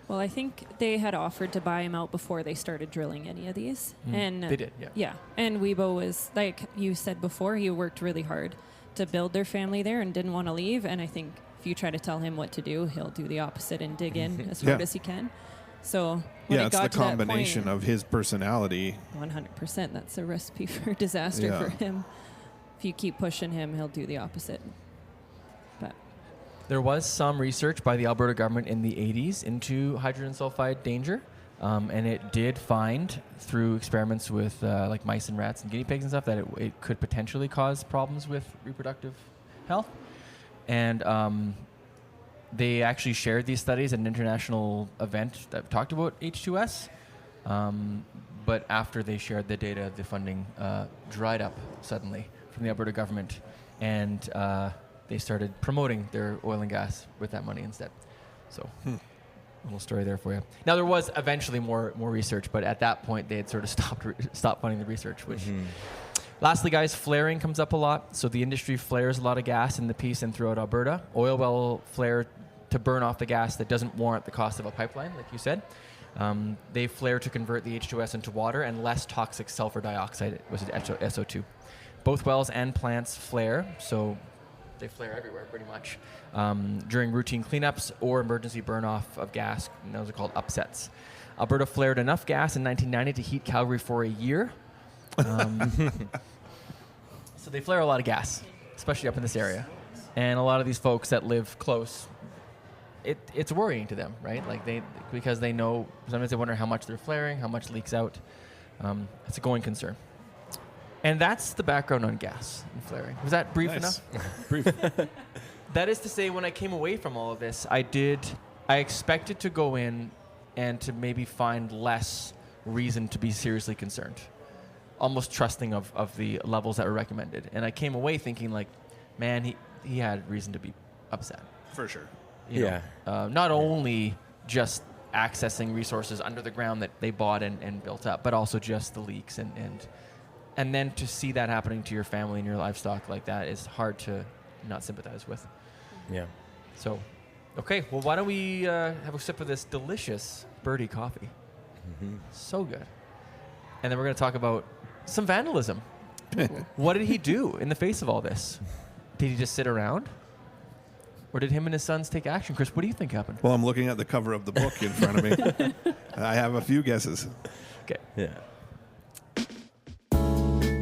Well, I think they had offered to buy him out before they started drilling any of these. And They did, yeah. Yeah. And Wiebo was, like you said before, he worked really hard to build their family there and didn't want to leave. And I think if you try to tell him what to do, he'll do the opposite and dig in as hard as he can. So when it It's got the to that combination point, of his personality. 100%, that's a recipe for disaster Yeah. for him. If you keep pushing him, he'll do the opposite. But There was some research by the Alberta government in the 80s into hydrogen sulfide danger, and it did find through experiments with mice and rats and guinea pigs and stuff that it could potentially cause problems with reproductive health. And they actually shared these studies at an international event that talked about H2S. But after they shared the data, the funding dried up suddenly from the Alberta government, and they started promoting their oil and gas with that money instead. So, a little story there for you. Now, there was eventually more research, but at that point, they had sort of stopped funding the research. Which, lastly, guys, flaring comes up a lot. So the industry flares a lot of gas in the Peace and throughout Alberta. Oil well flare to burn off the gas that doesn't warrant the cost of a pipeline, like you said. They flare to convert the H2S into water and less toxic sulfur dioxide, which is SO2. Both wells and plants flare, so they flare everywhere pretty much, during routine cleanups or emergency burn-off of gas, and those are called upsets. Alberta flared enough gas in 1990 to heat Calgary for a year. So they flare a lot of gas, especially up in this area. And a lot of these folks that live close, it's worrying to them, right? Because they know, sometimes they wonder how much they're flaring, how much leaks out. It's a going concern. And that's the background on gas and flaring. Was that brief enough? Brief. That is to say, when I came away from all of this, I expected to go in and to maybe find less reason to be seriously concerned, almost trusting of the levels that were recommended. And I came away thinking man, he had reason to be upset. For sure. You know, not only just accessing resources under the ground that they bought and built up, but also just the leaks and then to see that happening to your family and your livestock like that is hard to not sympathize with. Yeah. So, okay, well, why don't we have a sip of this delicious birdie coffee? So good. And then we're going to talk about some vandalism. What did he do in the face of all this? Did he just sit around? Or did him and his sons take action? Chris, what do you think happened? Well, I'm looking at the cover of the book in front of me. I have a few guesses. Okay. Yeah.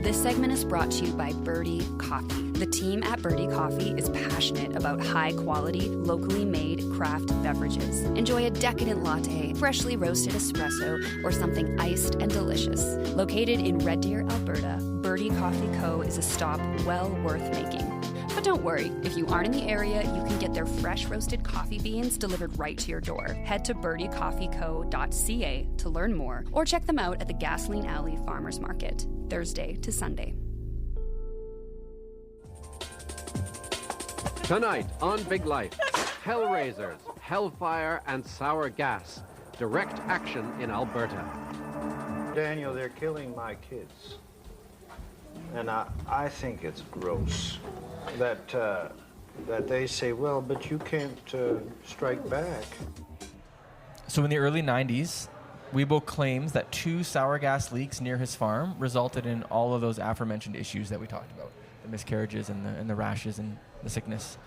This segment is brought to you by Birdie Coffee. The team at Birdie Coffee is passionate about high-quality, locally made craft beverages. Enjoy a decadent latte, freshly roasted espresso, or something iced and delicious. Located in Red Deer, Alberta, Birdie Coffee Co. is a stop well worth making. But don't worry, if you aren't in the area, you can get their fresh roasted coffee beans delivered right to your door. Head to birdiecoffeeco.ca to learn more, or check them out at the Gasoline Alley Farmers Market, Thursday to Sunday. Tonight on Big Life, Hellraisers, Hellfire, and Sour Gas. Direct action in Alberta. Daniel, they're killing my kids. And I think it's gross that they say, well, but you can't strike back. So in the early 90s, Wiebo claims that 2 sour gas leaks near his farm resulted in all of those aforementioned issues that we talked about, the miscarriages and the rashes and the sickness.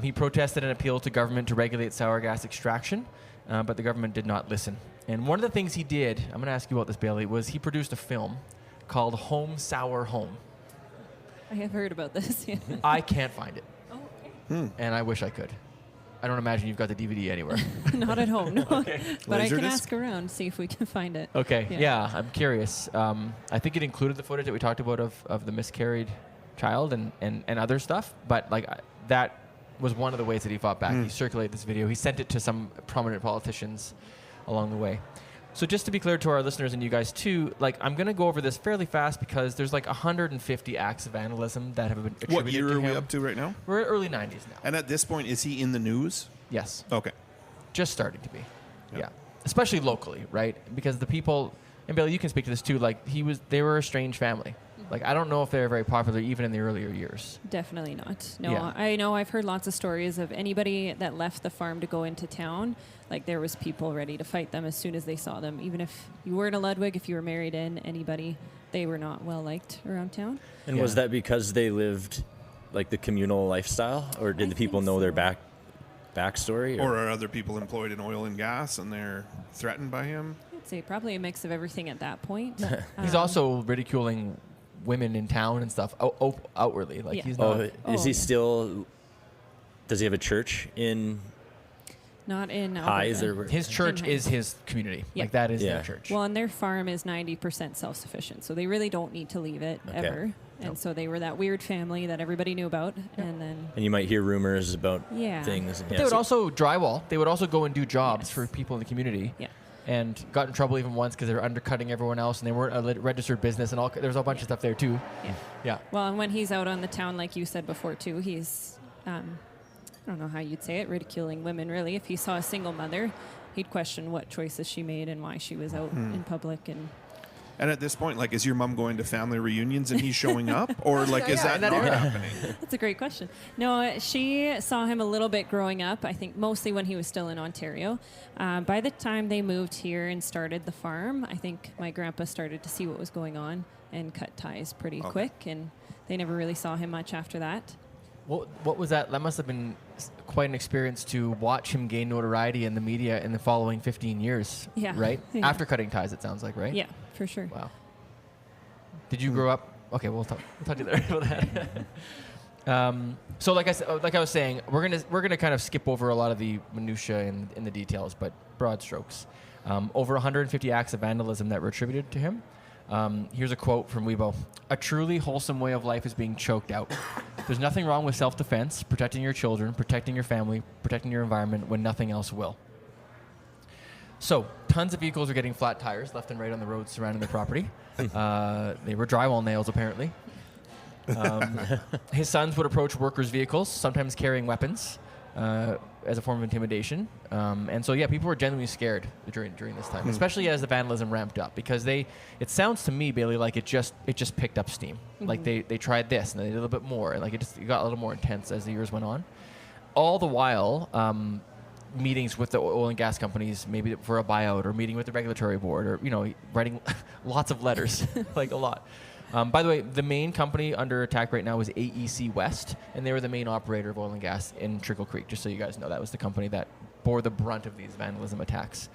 He protested and appealed to government to regulate sour gas extraction, but the government did not listen. And one of the things he did, I'm going to ask you about this, Bailey, was he produced a film called Home Sour Home. I have heard about this. Yeah. I can't find it. Oh, okay. And I wish I could. I don't imagine you've got the DVD anywhere. Not at home, no. Okay. But I can Laserdisc? ask around, see if we can find it. Okay, yeah, I'm curious. I think it included the footage that we talked about of the miscarried child and other stuff, but that was one of the ways that he fought back. He circulated this video. He sent it to some prominent politicians along the way. So just to be clear to our listeners and you guys too, I'm going to go over this fairly fast because there's 150 acts of vandalism that have been attributed to him. What year are we up to right now? We're early 90s now. And at this point, is he in the news? Yes. Okay. Just starting to be. Yep. Yeah. Especially locally, right? Because the people, and Billy, you can speak to this too, they were a strange family. I don't know if they were very popular even in the earlier years. Definitely not. No, Yeah. I know I've heard lots of stories of anybody that left the farm to go into town. There was people ready to fight them as soon as they saw them. Even if you weren't a Ludwig, if you were married in, anybody, they were not well liked around town. And was that because they lived the communal lifestyle, or did the people know their backstory? Or are other people employed in oil and gas and they're threatened by him? I'd say probably a mix of everything at that point. He's also ridiculing women in town and stuff outwardly. Yeah. He's not. Is he still? Does he have a church in? Not in Highs Alberta. or His church In is Highs. his community. Yeah. That is Yeah. their church. Well, and their farm is 90% self-sufficient, so they really don't need to leave it ever. And so they were that weird family that everybody knew about, and then And you might hear rumors about Yeah. things. But they would also drywall. They would also go and do jobs Yes. for people in the community. Yeah. And got in trouble even once because they were undercutting everyone else, and they weren't a registered business, and there was a bunch of stuff there too. Yeah. Yeah. Well, and when he's out on the town, like you said before too, he's I don't know how you'd say it, ridiculing women really. If he saw a single mother, he'd question what choices she made and why she was out in public. And at this point, is your mom going to family reunions and he's showing up? Or, is that not happening? that's a great question. No, she saw him a little bit growing up, I think mostly when he was still in Ontario. By the time they moved here and started the farm, I think my grandpa started to see what was going on and cut ties pretty quick, and they never really saw him much after that. What was that? That must have been quite an experience to watch him gain notoriety in the media in the following 15 years. Yeah. Right? Yeah. After cutting ties, it sounds like, right? Yeah, for sure. Wow. Did you grow up? Okay, we'll talk to you later about that. So like I was saying, we're gonna kind of skip over a lot of the minutiae and the details, but broad strokes. Over 150 acts of vandalism that were attributed to him. Here's a quote from Wiebo. "A truly wholesome way of life is being choked out. There's nothing wrong with self-defense, protecting your children, protecting your family, protecting your environment when nothing else will." So, tons of vehicles are getting flat tires left and right on the roads surrounding the property. They were drywall nails, apparently. His sons would approach workers' vehicles, sometimes carrying weapons as a form of intimidation. And so, people were genuinely scared during this time, especially as the vandalism ramped up, because it sounds to me, Bailey, like it just picked up steam. Like they tried this and they did a little bit more, and it got a little more intense as the years went on. All the while, meetings with the oil and gas companies, maybe for a buyout, or meeting with the regulatory board, or writing lots of letters, a lot. By the way, the main company under attack right now is AEC West, and they were the main operator of oil and gas in Trickle Creek, just so you guys know. That was the company that bore the brunt of these vandalism attacks.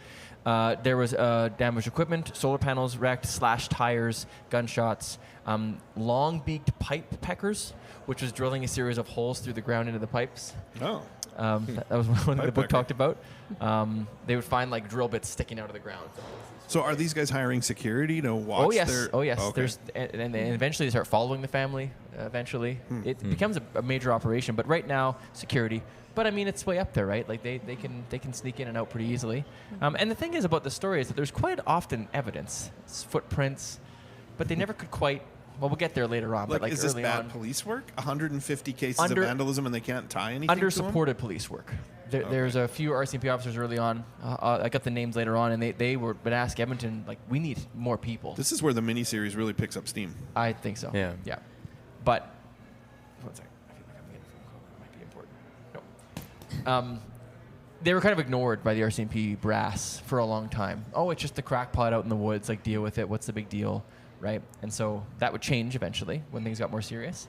There was damaged equipment, solar panels wrecked, slashed tires, gunshots, long-beaked pipe peckers, which was drilling a series of holes through the ground into the pipes. Oh. That was one the book pecker. talked about. They would find like drill bits sticking out of the ground. So are these guys hiring security to watch their... Oh, yes. Okay. And eventually they start following the family. Eventually. It becomes a major operation. But right now, security. But I mean, it's way up there, right? Like they can sneak in and out pretty easily. And the thing is about the story is that there's quite often evidence, footprints, but they never could quite. Well, we'll get there later on. Like, but like is this early bad on, police work? 150 cases of vandalism and they can't tie anything to them? under-supported police work. There's a few RCMP officers early on. I got the names later on, and they were but asked Edmonton, like, we need more people. This is where the miniseries really picks up steam. I think so. Yeah. Yeah. But one second. I feel like I'm getting a phone call. It might be important. No. They were kind of ignored by the RCMP brass for a long time. Oh, it's just a crackpot out in the woods. Like, deal with it. What's the big deal? Right? And so that would change eventually when things got more serious.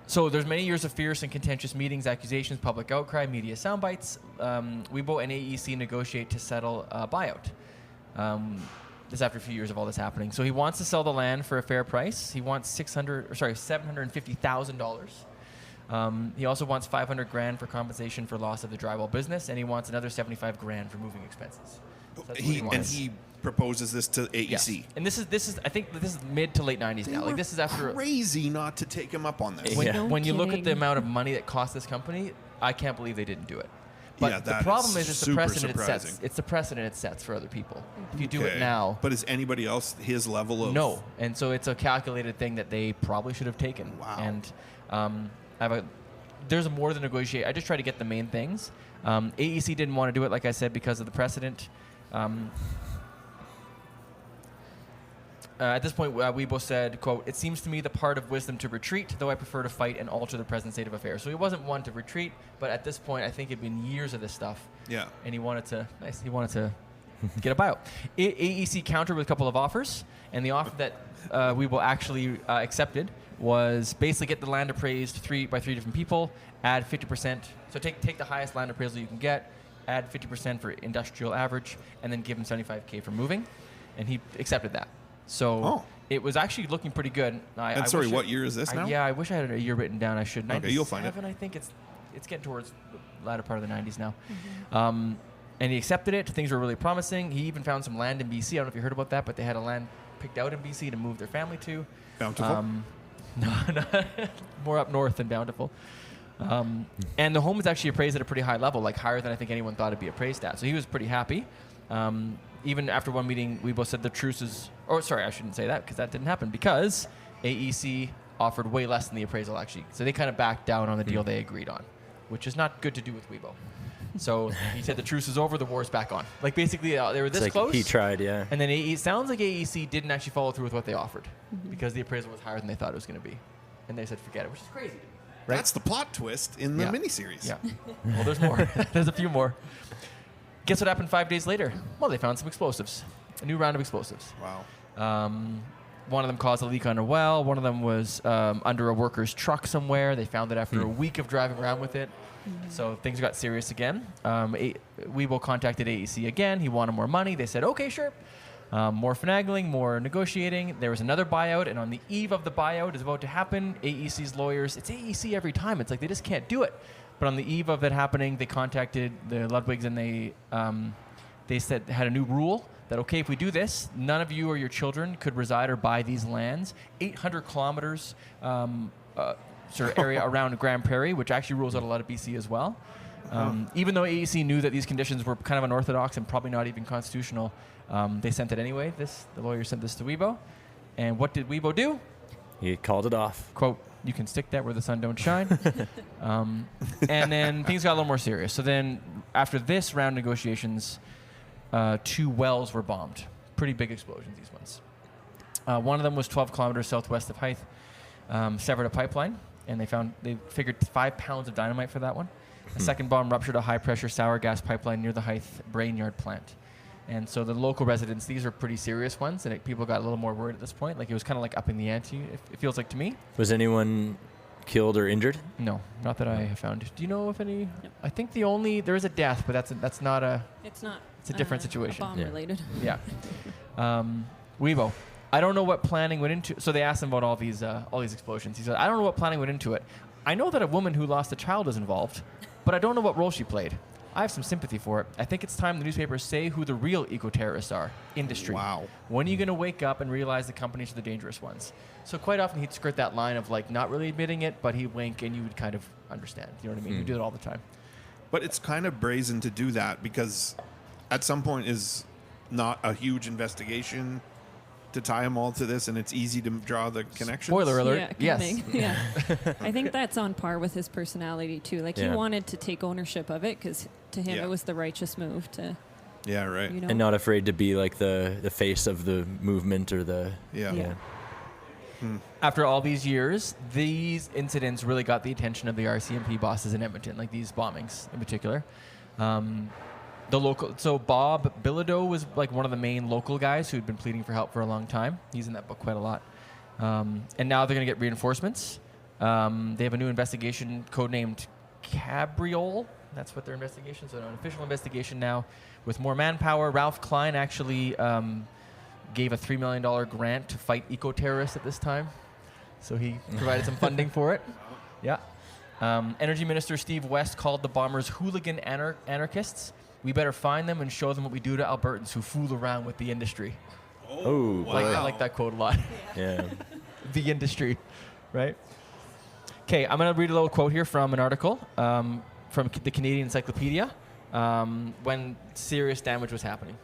So there's many years of fierce and contentious meetings, accusations, public outcry, media soundbites. Wiebo and AEC negotiate to settle a buyout. This after a few years of all this happening. So he wants to sell the land for a fair price. He wants $750,000. He also wants $500,000 for compensation for loss of the drywall business, and he wants another $75,000 for moving expenses. So that's what he wants. He proposes this to AEC. Yes. And this is I think this is mid to late 90s now. Like this is after crazy not to take him up on this. when you look at the amount of money that cost this company, I can't believe they didn't do it. But Yeah, the that problem is it's the super precedent it surprising. sets. It's the precedent it sets for other people. If you do Okay. it now, But is anybody else his level of... no. And so it's a calculated thing that they probably should have taken. Wow. And there's more than negotiate. I just try to get the main things. AEC didn't want to do it, like I said, because of the precedent. At this point, Wiebo said, quote, "It seems to me the part of wisdom to retreat, though I prefer to fight and alter the present state of affairs." So he wasn't one to retreat, but at this point, I think it'd been years of this stuff. Yeah. And he wanted to get a buyout. AEC countered with a couple of offers, and the offer that Wiebo actually accepted was basically get the land appraised by three different people, add 50%. So take the highest land appraisal you can get, add 50% for industrial average, and then give him $75,000 for moving. And he accepted that. So it was actually looking pretty good. What year is this now? Yeah, I wish I had a year written down. I should. Okay, you'll find it. I think it's getting towards the latter part of the 90s now. And he accepted it. Things were really promising. He even found some land in BC. I don't know if you heard about that, but they had a land picked out in BC to move their family to. Bountiful? No, more up north than Bountiful. And the home was actually appraised at a pretty high level, like higher than I think anyone thought it'd be appraised at. So he was pretty happy. Even after one meeting, we both said the truce is... Oh, sorry, I shouldn't say that because that didn't happen because AEC offered way less than the appraisal, actually. So they kind of backed down on the deal they agreed on, which is not good to do with Wiebo. So he said the truce is over, the war's back on. Like, basically, they were this close. He tried, yeah. And then sounds like AEC didn't actually follow through with what they offered because the appraisal was higher than they thought it was going to be. And they said, forget it, which is crazy to me. Right? That's the plot twist in the miniseries. Yeah. Well, there's more. There's a few more. Guess what happened 5 days later? Well, they found some explosives. A new round of explosives. Wow. One of them caused a leak on a well. One of them was under a worker's truck somewhere. They found it after a week of driving around with it. So things got serious again. Wiebo contacted AEC again. He wanted more money. They said, okay, sure. More finagling, more negotiating. There was another buyout, and on the eve of the buyout is about to happen, AEC's lawyers, it's AEC every time. It's like they just can't do it. But on the eve of it happening, they contacted the Ludwigs, and they said had a new rule that, okay, if we do this, none of you or your children could reside or buy these lands. 800 kilometers sort of area around Grand Prairie, which actually rules out a lot of BC as well. Even though AEC knew that these conditions were kind of unorthodox and probably not even constitutional, they sent it anyway. The lawyer sent this to Wiebo. And what did Wiebo do? He called it off. Quote, "You can stick that where the sun don't shine." And then things got a little more serious. So then after this round of negotiations, 2 wells were bombed. Pretty big explosions, these ones. One of them was 12 kilometers southwest of Hythe, severed a pipeline, and they figured 5 pounds of dynamite for that one. A second bomb ruptured a high-pressure sour gas pipeline near the Hythe Brainyard plant. And so the local residents, these are pretty serious ones, and people got a little more worried at this point. Like, it was kind of like upping the ante, it feels like to me. Was anyone killed or injured? No, not that I have found. Do you know of any? Nope. I think there is a death, but that's not a. It's not. It's a different situation. Bomb related. Yeah. Wiebo, I don't know what planning went into. So they asked him about all these explosions. He said, I don't know what planning went into it. I know that a woman who lost a child is involved, but I don't know what role she played. I have some sympathy for it. I think it's time the newspapers say who the real eco-terrorists are. Industry. Wow. When are you going to wake up and realize the companies are the dangerous ones? So quite often he'd skirt that line of like not really admitting it, but he'd wink and you would kind of understand. You know what I mean? You do it all the time. But it's kind of brazen to do that because at some point is not a huge investigation to tie them all to this, and it's easy to draw the connections. Spoiler alert. Yeah, yes. yeah. I think that's on par with his personality too. Like he wanted to take ownership of it because to him it was the righteous move to. Yeah, right. You know? And not afraid to be like the face of the movement or the. Yeah. After all these years, these incidents really got the attention of the RCMP bosses in Edmonton, like these bombings in particular. So Bob Bilodeau was like one of the main local guys who'd been pleading for help for a long time. He's in that book quite a lot. And now they're going to get reinforcements. They have a new investigation codenamed Cabriole. That's what their investigation is. So an official investigation now with more manpower. Ralph Klein actually gave a $3 million grant to fight eco-terrorists at this time. So he provided some funding for it. Yeah. Energy Minister Steve West called the bombers hooligan anarchists. We better find them and show them what we do to Albertans who fool around with the industry. Oh, wow. I like that quote a lot. Yeah. The industry, right? Okay, I'm going to read a little quote here from an article from the Canadian Encyclopedia when serious damage was happening.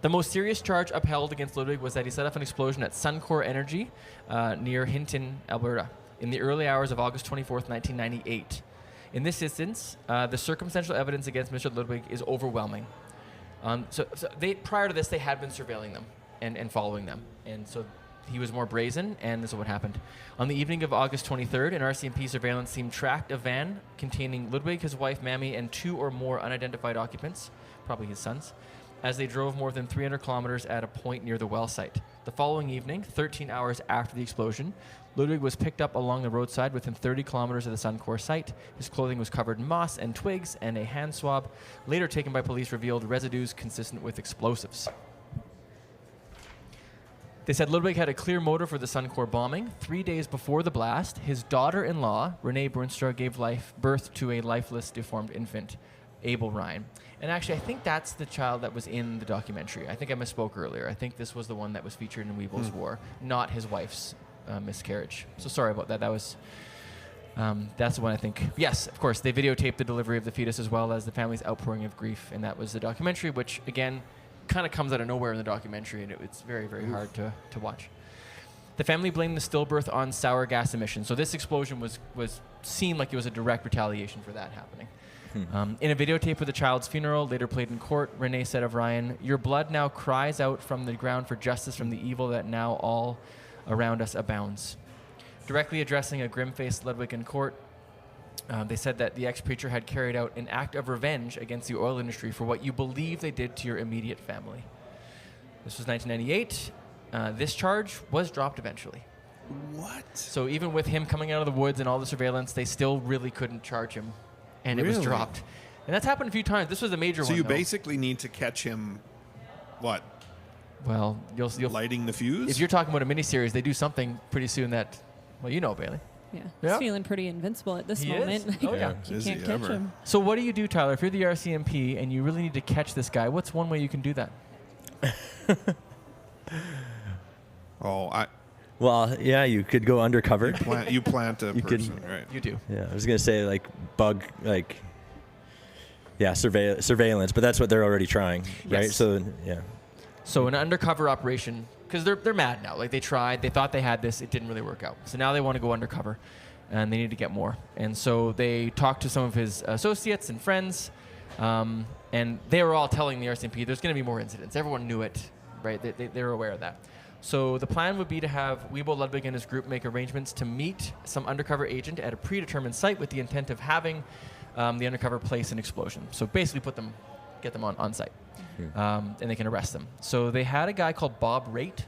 The most serious charge upheld against Ludwig was that he set off an explosion at Suncor Energy near Hinton, Alberta, in the early hours of August 24th, 1998. In this instance, the circumstantial evidence against Mr. Ludwig is overwhelming. So prior to this, they had been surveilling them and following them. And so he was more brazen, and this is what happened. On the evening of August 23rd, an RCMP surveillance team tracked a van containing Ludwig, his wife, Mammy, and 2 or more unidentified occupants, probably his sons, as they drove more than 300 kilometers at a point near the well site. The following evening, 13 hours after the explosion, Ludwig was picked up along the roadside within 30 kilometers of the Suncor site. His clothing was covered in moss and twigs, and a hand swab, later taken by police, revealed residues consistent with explosives. They said Ludwig had a clear motive for the Suncor bombing. 3 days before the blast, his daughter-in-law, Renee Brunstra, gave birth to a lifeless, deformed infant, Abel Ryan. And actually, I think that's the child that was in the documentary. I think I misspoke earlier. I think this was the one that was featured in Wiebo's War, not his wife's miscarriage. So sorry about that. That was that's the one I think. Yes, of course, they videotaped the delivery of the fetus as well as the family's outpouring of grief, and that was the documentary, which again kind of comes out of nowhere in the documentary, and it's very, very hard to watch. The family blamed the stillbirth on sour gas emissions. So this explosion was seemed like it was a direct retaliation for that happening. In a videotape of the child's funeral, later played in court, Renee said of Ryan, "Your blood now cries out from the ground for justice from the evil that now all around us abounds." Directly addressing a grim-faced Ludwig in court, they said that the ex-preacher had carried out an act of revenge against the oil industry for what you believe they did to your immediate family. This was 1998. This charge was dropped eventually. What? So even with him coming out of the woods and all the surveillance, they still really couldn't charge him. And it was dropped. And that's happened a few times. This was a major one, So you though. basically need to catch him, what? Well, you'll lighting the fuse? If you're talking about a miniseries, they do something pretty soon that, well, you know, Bailey. Yeah. Yeah. He's feeling pretty invincible at this moment. Is? Oh, yeah. You Is can't he catch ever? him. So what do you do, Tyler? If you're the RCMP and you really need to catch this guy, what's one way you can do that? Well, yeah, you could go undercover. You plant a You could- person, right? You do. Yeah, I was gonna say surveillance, but that's what they're already trying, right? Yes. So yeah, So an undercover operation, because they're mad now. Like they tried, they thought they had this, it didn't really work out. So now they want to go undercover, and they need to get more. And so they talked to some of his associates and friends, and they were all telling the RCMP there's going to be more incidents. Everyone knew it, right? They were aware of that. So the plan would be to have Wiebo Ludwig and his group make arrangements to meet some undercover agent at a predetermined site with the intent of having the undercover place an explosion. So basically get them on site. And they can arrest them. So they had a guy called Bob Raitt.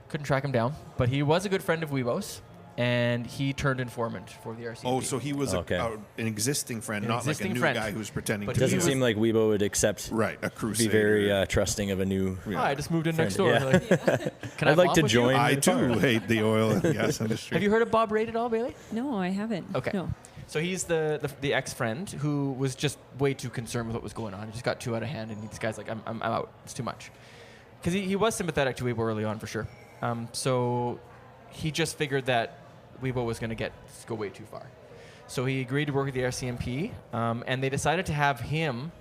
Couldn't track him down, but he was a good friend of Wiebo's. and he turned informant for the RCMP. Oh, so he was Okay. an existing friend, An not like a existing new friend. guy who's pretending But to It doesn't be seem like Wiebo would accept, right, a be crusader. very trusting of a new. Yeah. Oh, I just moved in next Friend, door. yeah. Like, can I I'd like mop to with you? join. I the too farm. hate the oil and gas industry. Have you heard of Bob Raid at all, Bailey? No, I haven't. Okay. No. So he's the ex-friend who was just way too concerned with what was going on. He just got too out of hand, and this guy's like, I'm out. It's too much. Because he was sympathetic to Wiebo early on, for sure. So he just figured that Wiebo was going to go way too far. So he agreed to work with the RCMP, and they decided to have him.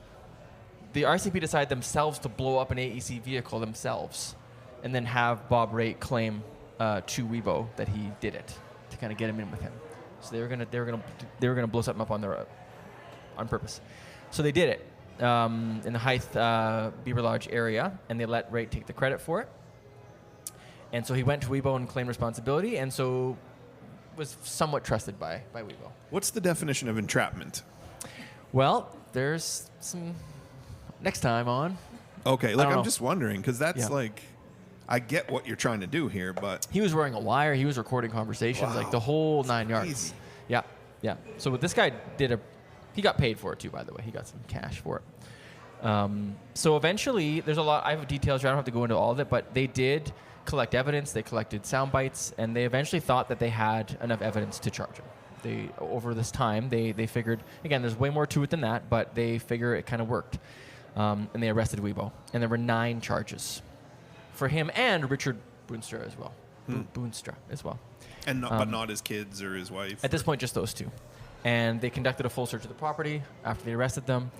The RCMP decided themselves to blow up an AEC vehicle themselves, and then have Bob Raitt claim to Wiebo that he did it to kind of get him in with him. So they were gonna blow something up on purpose. So they did it in the Hythe Beaver Lodge area, and they let Raitt take the credit for it. And so he went to Wiebo and claimed responsibility, and so was somewhat trusted by Wiebo. What's the definition of entrapment? Well, there's some next time on. Okay, I like don't I'm know. just wondering because that's Yeah. like, I get what you're trying to do here, but He was wearing a wire. He was recording conversations, like the whole 9 yards. crazy. Yeah, yeah. So what this guy did, he got paid for it too, by the way. He got some cash for it. So eventually, there's a lot. I have details here. I don't have to go into all of it, but they did collect evidence. They collected sound bites, and they eventually thought that they had enough evidence to charge him. Over this time, they figured, again, there's way more to it than that, but they figure it kind of worked. And they arrested Wiebo. And there were 9 charges for him and Richard Boonstra as well. Boonstra as well. and not, but not his kids or his wife. At this point, just those 2. And they conducted a full search of the property after they arrested them.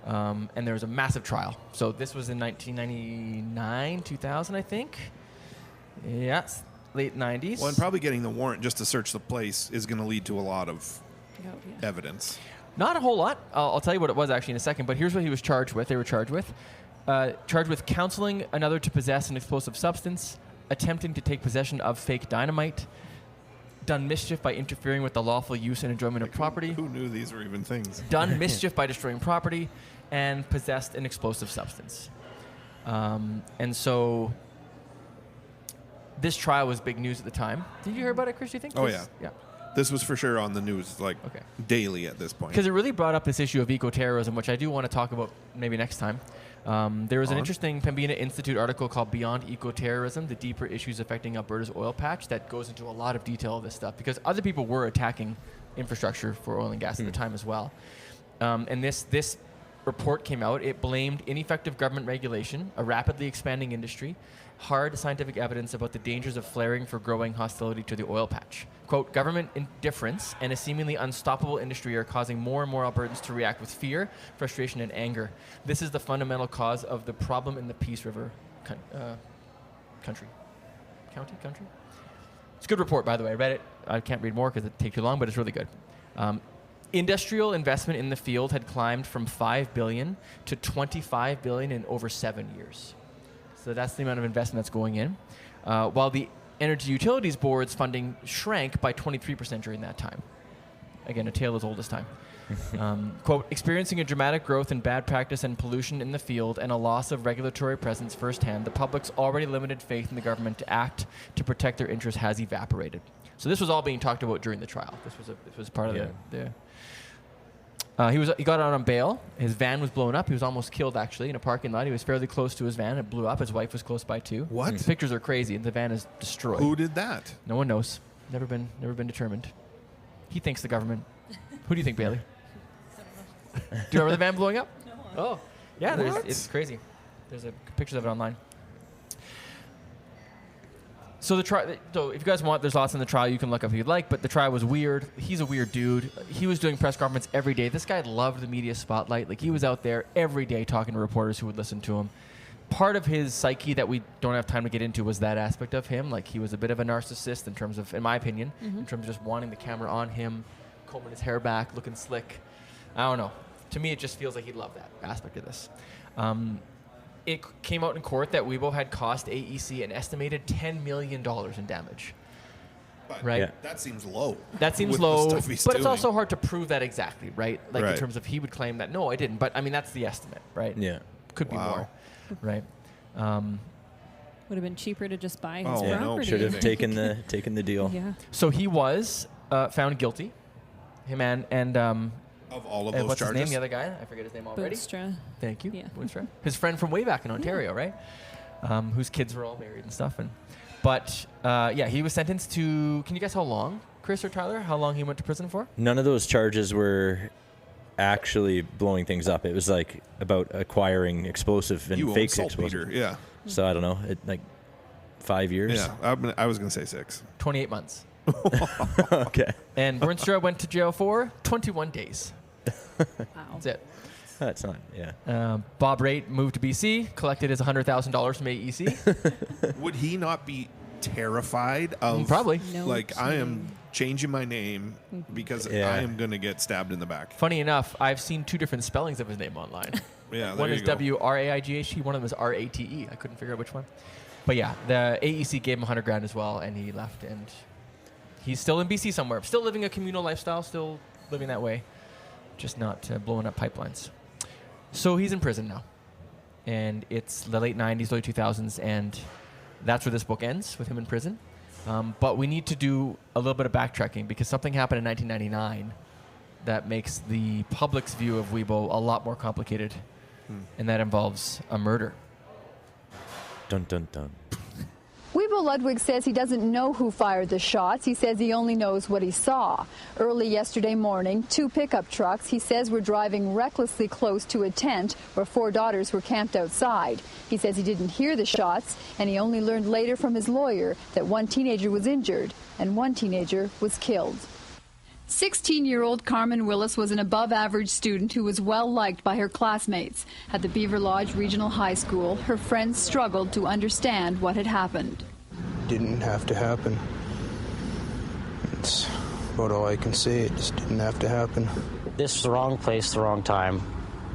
And there was a massive trial. So this was in 1999, 2000, I think. Yes, late 90s. Well, and probably getting the warrant just to search the place is going to lead to a lot of evidence. Not a whole lot. I'll tell you what it was actually in a second, but here's what he was charged with. They were charged with. Charged with counseling another to possess an explosive substance, attempting to take possession of fake dynamite, done mischief by interfering with the lawful use and enjoyment of property, Who knew these were even things? done mischief by destroying property, and possessed an explosive substance. And so this trial was big news at the time. Did you hear about it, Chris, do you think? Oh, 'Cause- yeah. Yeah. This was for sure on the news, like Okay. daily at this point. Because it really brought up this issue of eco-terrorism, which I do want to talk about maybe next time. There was an interesting Pembina Institute article called Beyond Eco-Terrorism, the deeper issues affecting Alberta's oil patch, that goes into a lot of detail of this stuff, because other people were attacking infrastructure for oil and gas at the time as well. And this report came out. It blamed ineffective government regulation, a rapidly expanding industry, hard scientific evidence about the dangers of flaring for growing hostility to the oil patch. Quote, government indifference and a seemingly unstoppable industry are causing more and more Albertans to react with fear, frustration, and anger. This is the fundamental cause of the problem in the Peace River country. It's a good report, by the way. I read it. I can't read more because it'd take too long, but it's really good. Industrial investment in the field had climbed from $5 billion to $25 billion in over 7 years. So that's the amount of investment that's going in. While the Energy Utilities Board's funding shrank by 23% during that time. Again, a tale as old as time. Quote, experiencing a dramatic growth in bad practice and pollution in the field and a loss of regulatory presence firsthand, the public's already limited faith in the government to act to protect their interests has evaporated. So this was all being talked about during the trial. This was part of the he got out on bail. His van was blown up. He was almost killed, actually, in a parking lot. He was fairly close to his van. It blew up. His wife was close by, too. What? The pictures are crazy. The van is destroyed. Who did that? No one knows. Never been determined. He thinks the government. Who do you think, Bailey? Do you remember the van blowing up? No. Oh, yeah. It's crazy. There's pictures of it online. So So if you guys want, there's lots in the trial you can look up if you'd like. But the trial was weird. He's a weird dude. He was doing press conferences every day. This guy loved the media spotlight. Like, he was out there every day talking to reporters who would listen to him. Part of his psyche that we don't have time to get into was that aspect of him. Like, he was a bit of a narcissist in terms of, in my opinion, in terms of just wanting the camera on him, combing his hair back, looking slick. I don't know. To me, it just feels like he loved that aspect of this. It came out in court that Wiebo had cost AEC an estimated $10 million in damage. But right? Yeah. That seems low. That seems with the low, stuff he's but it's doing. also hard to prove that exactly, right? Like, in Right. terms of, he would claim that, no, I didn't. But, I mean, that's the estimate, right? Yeah. Could be Wow. more, right? Well, Would have been cheaper to just buy his Oh, Yeah, property. should have taken the deal. Yeah. So he was found guilty. Him and Of all of those what's charges. his name? The other guy? I forget his name already. Boonstra. Thank you. Yeah. Boonstra. His friend from way back in Ontario, right? Whose kids were all married and stuff. But he was sentenced to. Can you guess how long, Chris or Tyler? How long he went to prison for? None of those charges were actually blowing things up. It was like about acquiring explosive and You own fake saltpeter. explosive. Yeah. So I don't know, 5 years. Yeah. I was going to say 6. 28 months. Okay, And Boonstra went to jail for 21 days. Wow. That's it. that's not. Yeah, Bob Raitt moved to BC, collected his $100,000 from AEC. Would he not be terrified of Probably. No like I am kidding. changing my name because Yeah. I am going to get stabbed in the back. Funny enough, I've seen 2 different spellings of his name online. Yeah, there One you is go. WRAIGHT, one of them is RATE. I couldn't figure out which one. But yeah, the AEC gave him $100,000 as well, and he left. And he's still in BC somewhere, still living a communal lifestyle, still living that way, just not blowing up pipelines. So he's in prison now, and it's the late 90s, early 2000s, and that's where this book ends, with him in prison. But we need to do a little bit of backtracking because something happened in 1999 that makes the public's view of Wiebo a lot more complicated, and that involves a murder. dun dun dun. Wiebo Ludwig says he doesn't know who fired the shots. He says he only knows what he saw. Early yesterday morning, 2 pickup trucks, he says, were driving recklessly close to a tent where 4 daughters were camped outside. He says he didn't hear the shots, and he only learned later from his lawyer that 1 teenager was injured and 1 teenager was killed. 16-year-old Carmen Willis was an above-average student who was well-liked by her classmates. At the Beaver Lodge Regional High School, her friends struggled to understand what had happened. Didn't have to happen. It's about all I can say. It just didn't have to happen. This was the wrong place, the wrong time.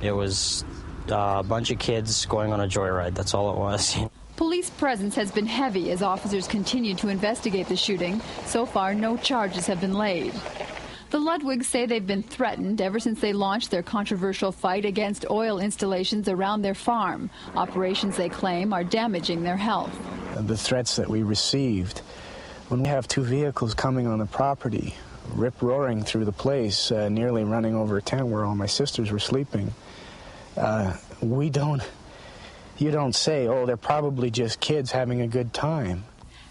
It was a bunch of kids going on a joyride. That's all it was. Police presence has been heavy as officers continue to investigate the shooting. So far, no charges have been laid. The Ludwigs say they've been threatened ever since they launched their controversial fight against oil installations around their farm. Operations, they claim, are damaging their health. The threats that we received, when we have 2 vehicles coming on the property, rip-roaring through the place, nearly running over a tent where all my sisters were sleeping, you don't say, oh, they're probably just kids having a good time.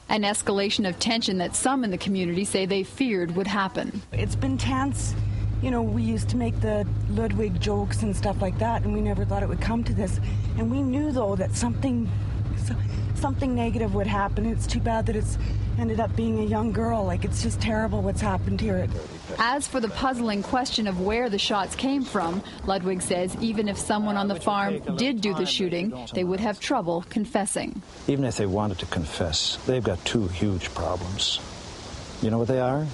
An escalation of tension that some in the community say they feared would happen. It's been tense. You know, we used to make the Ludwig jokes and stuff like that, and we never thought it would come to this. And we knew, though, that something negative would happen. It's too bad that it's ended up being a young girl. Like, it's just terrible what's happened here. As for the puzzling question of where the shots came from, Ludwig says even if someone on the farm did do the shooting, they would have trouble confessing. Even if they wanted to confess, they've got 2 huge problems. You know what they are?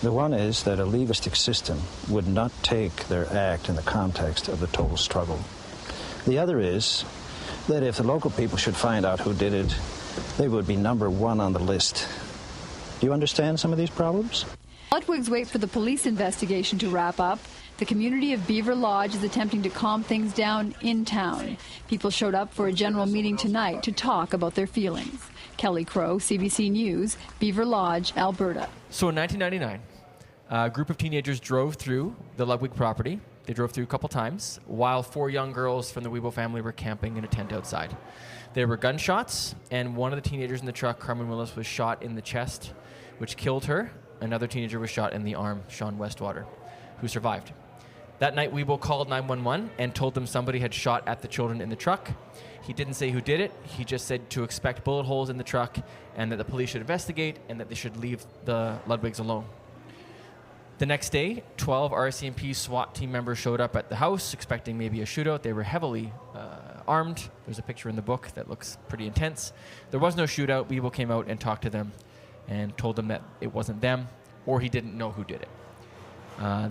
The one is that a levistic system would not take their act in the context of the total struggle. The other is that if the local people should find out who did it, they would be number 1 on the list. Do you understand some of these problems? Ludwigs wait for the police investigation to wrap up. The community of Beaver Lodge is attempting to calm things down in town. People showed up for a general meeting tonight to talk about their feelings. Kelly Crow, CBC News, Beaver Lodge, Alberta. So in 1999, a group of teenagers drove through the Ludwig property. They drove through a couple times while 4 young girls from the Wiebo family were camping in a tent outside. There were gunshots, and one of the teenagers in the truck, Carmen Willis, was shot in the chest, which killed her. Another teenager was shot in the arm, Sean Westwater, who survived. That night, Wiebo called 911 and told them somebody had shot at the children in the truck. He didn't say who did it. He just said to expect bullet holes in the truck and that the police should investigate and that they should leave the Ludwigs alone. The next day, 12 RCMP SWAT team members showed up at the house expecting maybe a shootout. They were heavily armed. There's a picture in the book that looks pretty intense. There was no shootout. Wiebo came out and talked to them and told them that it wasn't them or he didn't know who did it.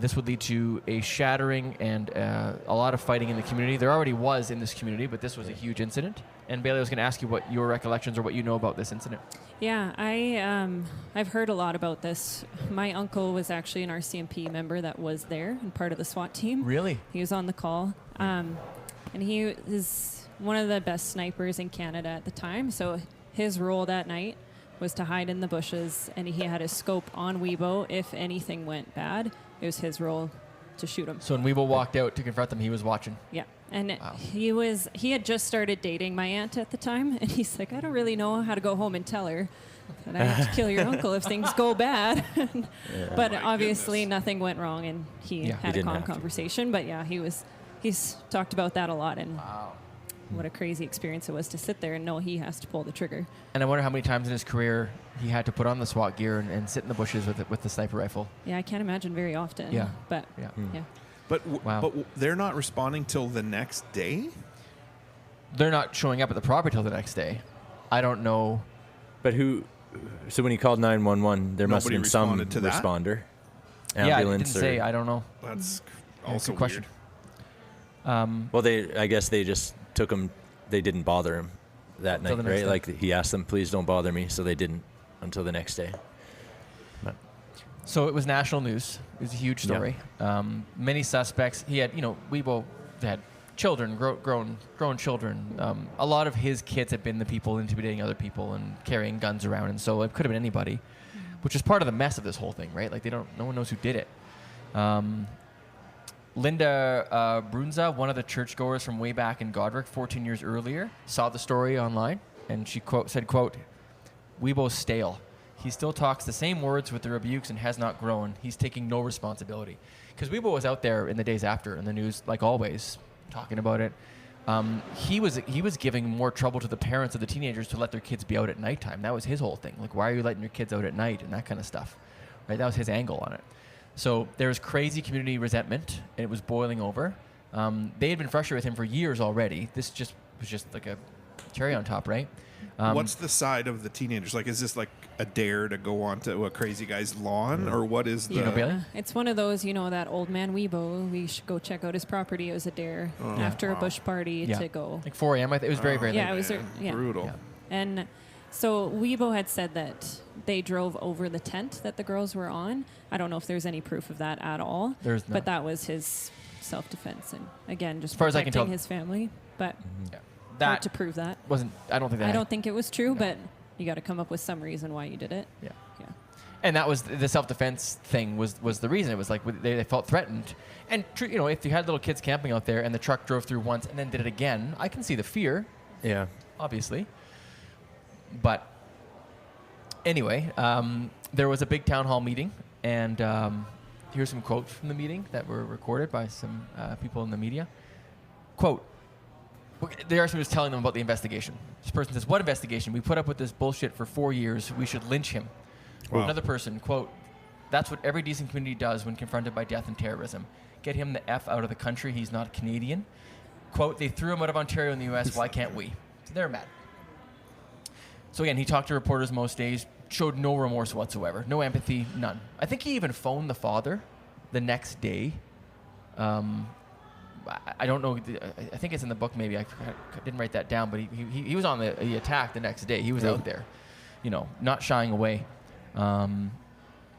This would lead to a shattering and a lot of fighting in the community. There already was in this community, but this was a huge incident. And Bailey, I was going to ask you what your recollections or what you know about this incident. Yeah, I've heard a lot about this. My uncle was actually an RCMP member that was there and part of the SWAT team. Really? He was on the call. And he is one of the best snipers in Canada at the time. So his role that night was to hide in the bushes, and he had a scope on Wiebo. If anything went bad, it was his role to shoot him. So when Wiebo walked out to confront them, he was watching. Yeah. And Wow. he had just started dating my aunt at the time, and he's like, I don't really know how to go home and tell her that I have to kill your uncle if things go bad. But obviously nothing went wrong, and he had a calm conversation. But yeah, he's talked about that a lot, and what a crazy experience it was to sit there and know he has to pull the trigger. And I wonder how many times in his career he had to put on the SWAT gear and sit in the bushes with the sniper rifle. Yeah, I can't imagine very often. Yeah. But Yeah. yeah. But they're not responding till the next day? They're not showing up at the property till the next day. I don't know. But so when he called 911, there must have been some responder. Yeah, it didn't Ambulance say. I don't know. That's Yeah, also good question. Well, I guess they just took him. They didn't bother him that Till night, the next right? day. Like he asked them, "Please don't bother me," so they didn't until the next day. But So it was national news. It was a huge story. Many suspects. He had, Wiebo had children, grown children. A lot of his kids had been the people intimidating other people and carrying guns around, and so it could have been anybody, which is part of the mess of this whole thing, right? Like no one knows who did it. Linda Brunza, one of the churchgoers from way back in Godric 14 years earlier, saw the story online, and she said, "Wiebo's stale. He still talks the same words with the rebukes and has not grown. He's taking no responsibility." Because Wiebo was out there in the days after in the news, like always, talking about it. He was giving more trouble to the parents of the teenagers to let their kids be out at nighttime. That was his whole thing. Like, why are you letting your kids out at night and that kind of stuff, right? That was his angle on it. So there was crazy community resentment, and it was boiling over. They had been frustrated with him for years already. This was just like a cherry on top, right? What's the side of the teenagers? Like, is this like a dare to go onto a crazy guy's lawn, or what is the... Yeah. It's one of those, that old man Wiebo, we should go check out his property. It was a dare after a bush party to go. Like 4 a.m. It was very, very late. Yeah, it was brutal. Yeah. And so Wiebo had said that they drove over the tent that the girls were on. I don't know if there's any proof of that at all. There's not. But that was his self-defense, and again, just as far as I can protecting tell, his family. But that hard to prove that. I don't think it was true, but you got to come up with some reason why you did it. Yeah. And that was the self-defense thing was the reason. It was like they felt threatened. And if you had little kids camping out there and the truck drove through once and then did it again, I can see the fear. Yeah. Obviously. But anyway, there was a big town hall meeting, and here's some quotes from the meeting that were recorded by some people in the media. Quote, the RCMP was telling them about the investigation. This person says, "What investigation? We put up with this bullshit for 4 years. We should lynch him." Wow. Another person, quote, "That's what every decent community does when confronted by death and terrorism. Get him the F out of the country. He's not Canadian." Quote, "They threw him out of Ontario in the U.S. Why can't we?" So they're mad. So again, he talked to reporters most days, showed no remorse whatsoever, no empathy, none. I think he even phoned the father the next day. I don't know. I think it's in the book. Maybe I didn't write that down, but he was on the attack the next day. He was out there, not shying away.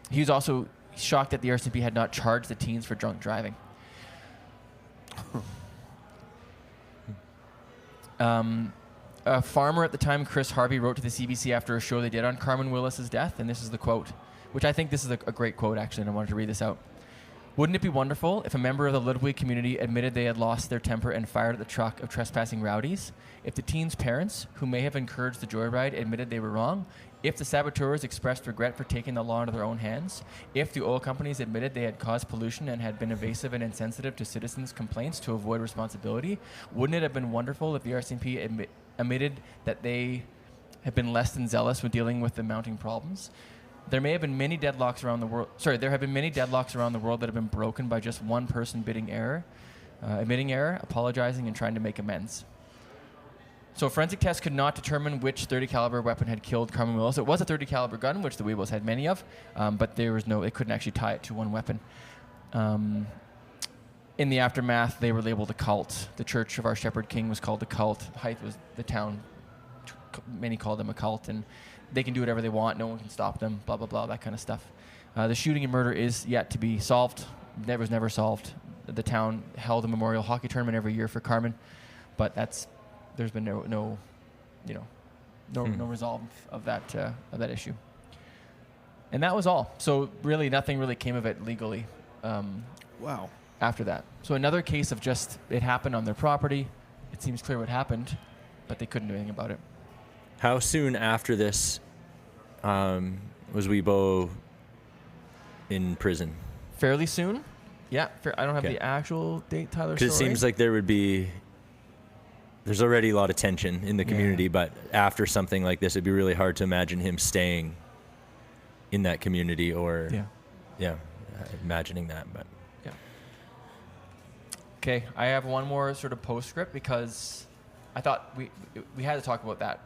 He was also shocked that the RCMP had not charged the teens for drunk driving. A farmer at the time, Chris Harvey, wrote to the CBC after a show they did on Carmen Willis's death, and this is the quote, which I think this is a great quote, actually, and I wanted to read this out. "Wouldn't it be wonderful if a member of the Ludwig community admitted they had lost their temper and fired at the truck of trespassing rowdies? If the teens' parents, who may have encouraged the joyride, admitted they were wrong? If the saboteurs expressed regret for taking the law into their own hands? If the oil companies admitted they had caused pollution and had been evasive and insensitive to citizens' complaints to avoid responsibility? Wouldn't it have been wonderful if the RCMP admitted that they have been less than zealous when dealing with the mounting problems? There have been many deadlocks around the world that have been broken by just one person admitting error, apologizing, and trying to make amends." So forensic tests could not determine which .30 caliber weapon had killed Carmen Willis. It was a .30 caliber gun, which the Wiebos had many of, but they couldn't actually tie it to one weapon. In the aftermath, they were labeled a cult. The Church of Our Shepherd King was called a cult. Hythe was the town. Many called them a cult, and they can do whatever they want. No one can stop them, blah, blah, blah, that kind of stuff. The shooting and murder is yet to be solved. Was never solved. The town held a memorial hockey tournament every year for Carmen, but that's there's been no resolve of that issue. And that was all. So really, nothing really came of it legally. Wow. After that, so another case of just it happened on their property. It seems clear what happened, but they couldn't do anything about it. How soon after this was Wiebo in prison? Fairly soon. Yeah, I don't have the actual date, Tyler. Because it seems like there's already a lot of tension in the community, but after something like this, it'd be really hard to imagine him staying in that community or, imagining that. But okay, I have one more sort of postscript because I thought we had to talk about that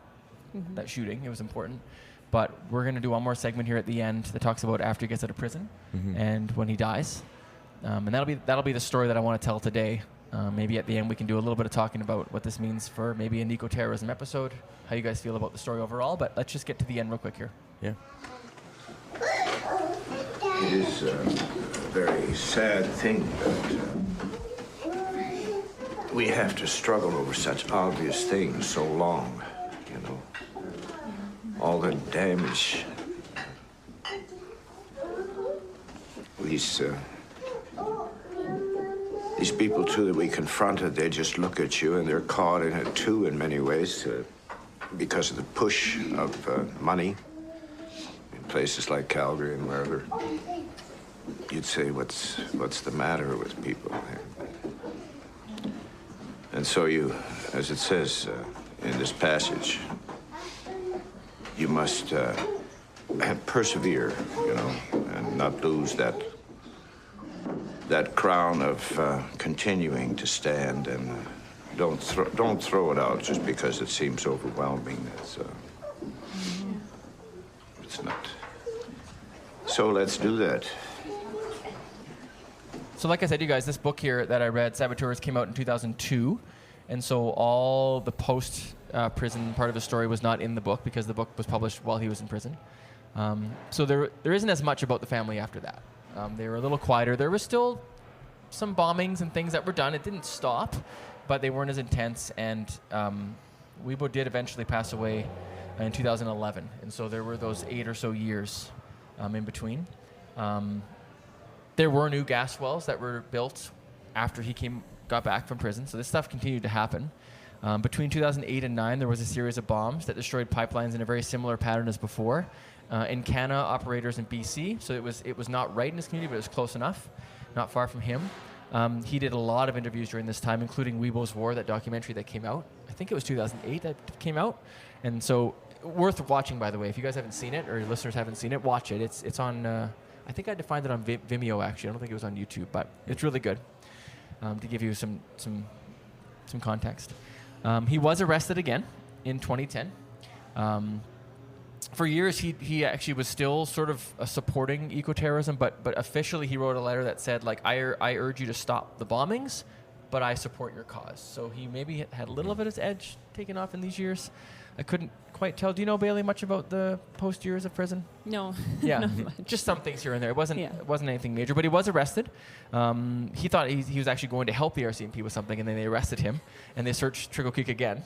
shooting. It was important. But we're going to do one more segment here at the end that talks about after he gets out of prison and when he dies. And that'll be the story that I want to tell today. Maybe at the end we can do a little bit of talking about what this means for maybe an eco-terrorism episode, how you guys feel about the story overall. But let's just get to the end real quick here. Yeah. It is a very sad thing that we have to struggle over such obvious things so long, you know. All the damage. These people, too, that we confronted, they just look at you and they're caught in it, too, in many ways, because of the push of money. In places like Calgary and wherever, you'd say, what's the matter with people? And so you, as it says in this passage, you must persevere, you know, and not lose that crown of continuing to stand, and don't throw it out just because it seems overwhelming. It's not. So let's do that. So like I said, you guys, this book here that I read, Saboteurs, came out in 2002. And so all the post-prison part of the story was not in the book because the book was published while he was in prison. So there isn't as much about the family after that. They were a little quieter. There was still some bombings and things that were done. It didn't stop, but they weren't as intense. And Wiebo did eventually pass away in 2011. And so there were those 8 or so years in between. There were new gas wells that were built after he got back from prison. So this stuff continued to happen. Between 2008 and 2009, there was a series of bombs that destroyed pipelines in a very similar pattern as before. Encana operators in BC. So it was not right in his community, but it was close enough, not far from him. He did a lot of interviews during this time, including Wiebo's War, that documentary that came out. I think it was 2008 that came out. And so worth watching, by the way. If you guys haven't seen it or your listeners haven't seen it, watch it. It's on, I think I defined it on Vimeo, actually. I don't think it was on YouTube, but it's really good to give you some context. He was arrested again in 2010. For years, he actually was still sort of supporting eco-terrorism, but officially he wrote a letter that said, like, I urge you to stop the bombings, but I support your cause. So he maybe had a little bit of his edge taken off in these years. I couldn't quite tell. Do you know, Bailey, much about the post years of prison? No. Yeah, Not much. just some things here and there. It wasn't anything major, but he was arrested. He thought he was actually going to help the RCMP with something, and then they arrested him, and they searched Trickle Creek again,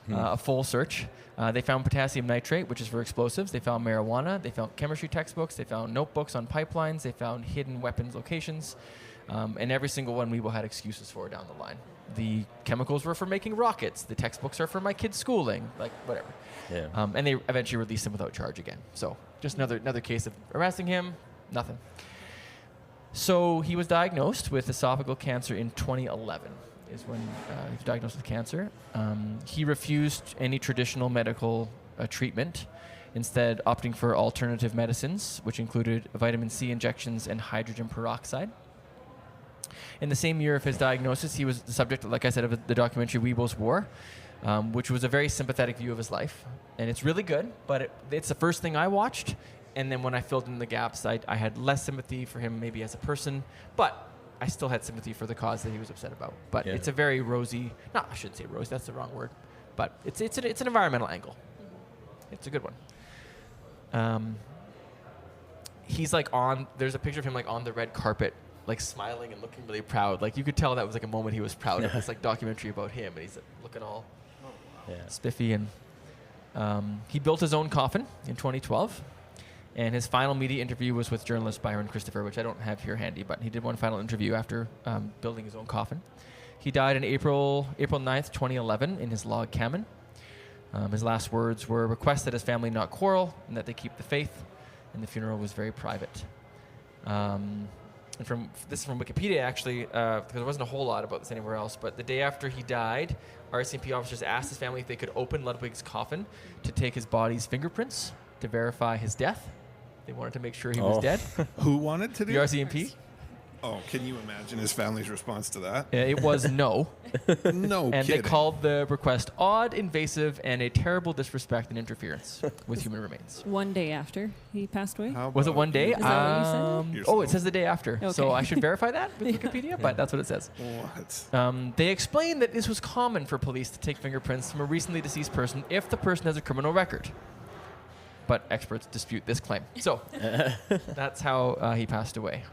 a full search. They found potassium nitrate, which is for explosives. They found marijuana. They found chemistry textbooks. They found notebooks on pipelines. They found hidden weapons locations. And every single one Wiebo had excuses for down the line. The chemicals were for making rockets. The textbooks are for my kids' schooling, like whatever. Yeah. And they eventually released him without charge again. So just another case of arresting him, nothing. So he was diagnosed with esophageal cancer in 2011 is when he was diagnosed with cancer. He refused any traditional medical treatment, instead opting for alternative medicines, which included vitamin C injections and hydrogen peroxide. In the same year of his diagnosis, he was the subject, like I said, of the documentary Wiebo's War, which was a very sympathetic view of his life. And it's really good, but it's the first thing I watched. And then when I filled in the gaps, I had less sympathy for him maybe as a person, but I still had sympathy for the cause that he was upset about. But it's a very rosy, no, I shouldn't say rosy, that's the wrong word. But it's an environmental angle. It's a good one. He's like there's a picture of him like on the red carpet, like smiling and looking really proud. Like you could tell that was like a moment he was proud of. This like documentary about him, and he's looking all spiffy, and he built his own coffin in 2012. And his final media interview was with journalist Byron Christopher, which I don't have here handy, but he did one final interview after building his own coffin. He died on April 9th, 2011 in his log cabin. His last words were request that his family not quarrel and that they keep the faith, and the funeral was very private. And this is from Wikipedia, actually, because there wasn't a whole lot about this anywhere else, but the day after he died, RCMP officers asked his family if they could open Ludwig's coffin to take his body's fingerprints to verify his death. They wanted to make sure he was dead. Who wanted to do the RCMP? Oh, can you imagine his family's response to that? It was no. No And kidding. they called the request odd, invasive, and a terrible disrespect and interference with human remains. One day after he passed away? Was it one day? Is that what you said? It says the day after. Okay. So I should verify that with Wikipedia, but that's what it says. They explained that this was common for police to take fingerprints from a recently deceased person if the person has a criminal record. But experts dispute this claim. So that's how he passed away.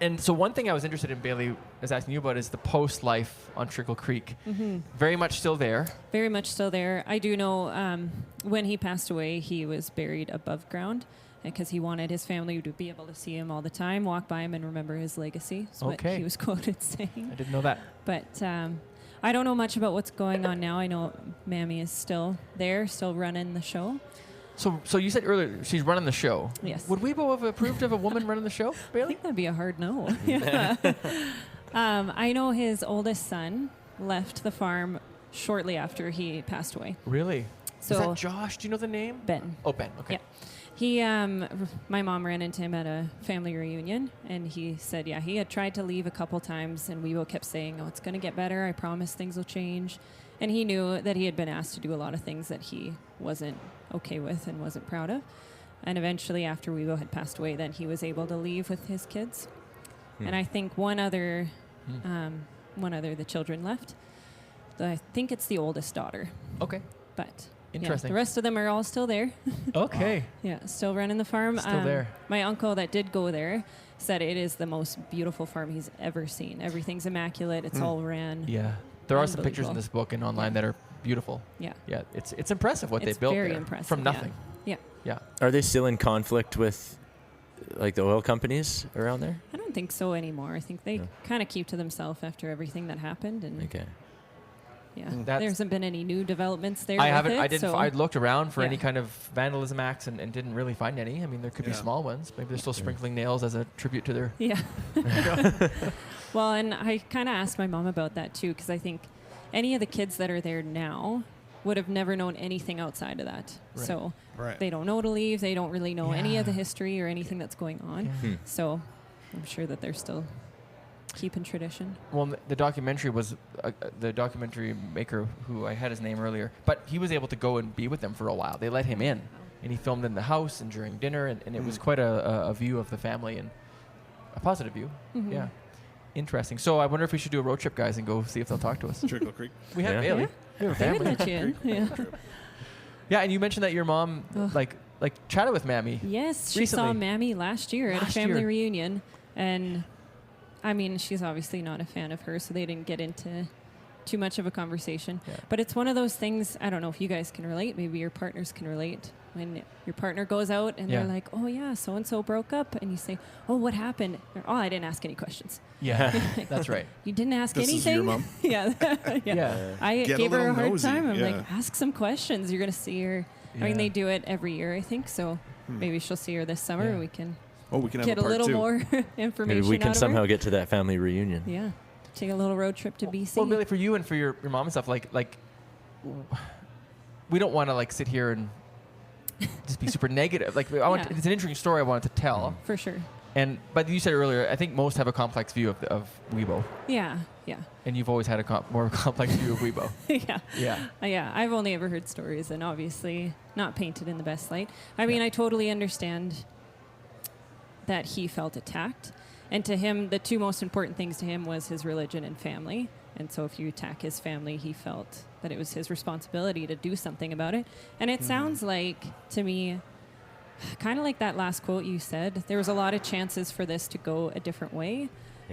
And so one thing I was interested in, Bailey, was asking you about is the post-life on Trickle Creek. Very much still there. Very much still there. I do know when he passed away, he was buried above ground because he wanted his family to be able to see him all the time, walk by him, and remember his legacy. Is what he was quoted saying. I didn't know that. But I don't know much about what's going on now. I know Mammy is still there, still running the show. So you said earlier she's running the show. Yes. Would Wiebo have approved of a woman running the show, Bailey? I think that'd be a hard no. Yeah. I know his oldest son left the farm shortly after he passed away. Really? So is that Josh? Do you know the name? Ben. Oh, Ben. Okay. Yeah. My mom ran into him at a family reunion, and he said, he had tried to leave a couple times, and Wiebo kept saying, it's going to get better. I promise things will change. And he knew that he had been asked to do a lot of things that he wasn't okay with and wasn't proud of. And eventually, after Wiebo had passed away, then he was able to leave with his kids. And I think one other the children left. I think it's the oldest daughter. Okay. But interesting. The rest of them are all still there. Okay. Yeah, still running the farm. Still there. My uncle that did go there said it is the most beautiful farm he's ever seen. Everything's immaculate. It's all ran. Yeah. There are some pictures in this book and online that are beautiful. Yeah. Yeah. It's impressive what they built very there impressive, from nothing. Yeah. Yeah. Are they still in conflict with like the oil companies around there? I don't think so anymore. I think they kind of keep to themselves after everything that happened. And yeah, there hasn't been any new developments there. I looked around for any kind of vandalism acts and didn't really find any. I mean, there could be small ones. Maybe they're still sprinkling nails as a tribute to their. Yeah. Well, and I kind of asked my mom about that too, because I think any of the kids that are there now would have never known anything outside of that. Right. So they don't know to leave. They don't really know any of the history or anything that's going on. Yeah. So I'm sure that they're still keeping tradition. Well, the documentary was the documentary maker who I had his name earlier, but he was able to go and be with them for a while. They let him in, and he filmed in the house and during dinner, and it was quite a view of the family and a positive view. Mm-hmm. Yeah. Interesting. So I wonder if we should do a road trip, guys, and go see if they'll talk to us. Trickle Creek. We have Bailey. We have a They would family. let you in. Yeah. Yeah, and you mentioned that your mom like chatted with Mammy. Yes, she recently. saw Mammy last year at a family year. reunion, and I mean, she's obviously not a fan of her, so they didn't get into too much of a conversation. Yeah. But it's one of those things, I don't know if you guys can relate, maybe your partners can relate, when your partner goes out and they're like, oh yeah, so-and-so broke up, and you say, oh, what happened? Or, oh, I didn't ask any questions. Yeah, that's right. You didn't ask This anything? is your mom? Yeah. Yeah. I Get a gave her a little hard nosy, time. I'm yeah. like, ask some questions. You're going to see her. I mean, Yeah. they do it every year, I think, so maybe she'll see her this summer. Yeah. We can We can get have a a part little two. more information Maybe we out can of somehow her. get to that family reunion. Yeah. Take a little road trip to BC. Well, really, for you and for your mom and stuff, like we don't want to sit here and just be super negative. Like, it's an interesting story I wanted to tell. For sure. But you said earlier, I think most have a complex view of Wiebo, Yeah. and you've always had more of a complex view of Wiebo. Yeah. Yeah. I've only ever heard stories, and obviously not painted in the best light. I mean, I totally understand that he felt attacked. And to him, the two most important things to him was his religion and family. And so if you attack his family, he felt that it was his responsibility to do something about it. And it sounds like, to me, kind of like that last quote you said, there was a lot of chances for this to go a different way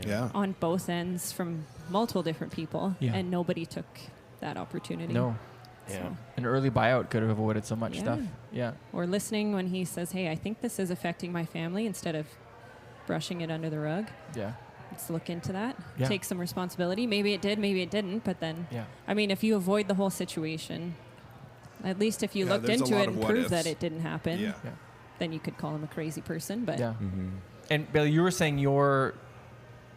Yeah. on both ends from multiple different people. Yeah. And nobody took that opportunity. No. Yeah. An early buyout could have avoided so much stuff. Yeah. Or listening when he says, hey, I think this is affecting my family, instead of brushing it under the rug. Yeah. Let's look into that. Yeah. Take some responsibility. Maybe it did, maybe it didn't. But then, Yeah. I mean, if you avoid the whole situation, at least if you looked there's a into lot it of and what proved ifs. that it didn't happen, Yeah. then you could call him a crazy person. But Yeah. And Billy, you were saying your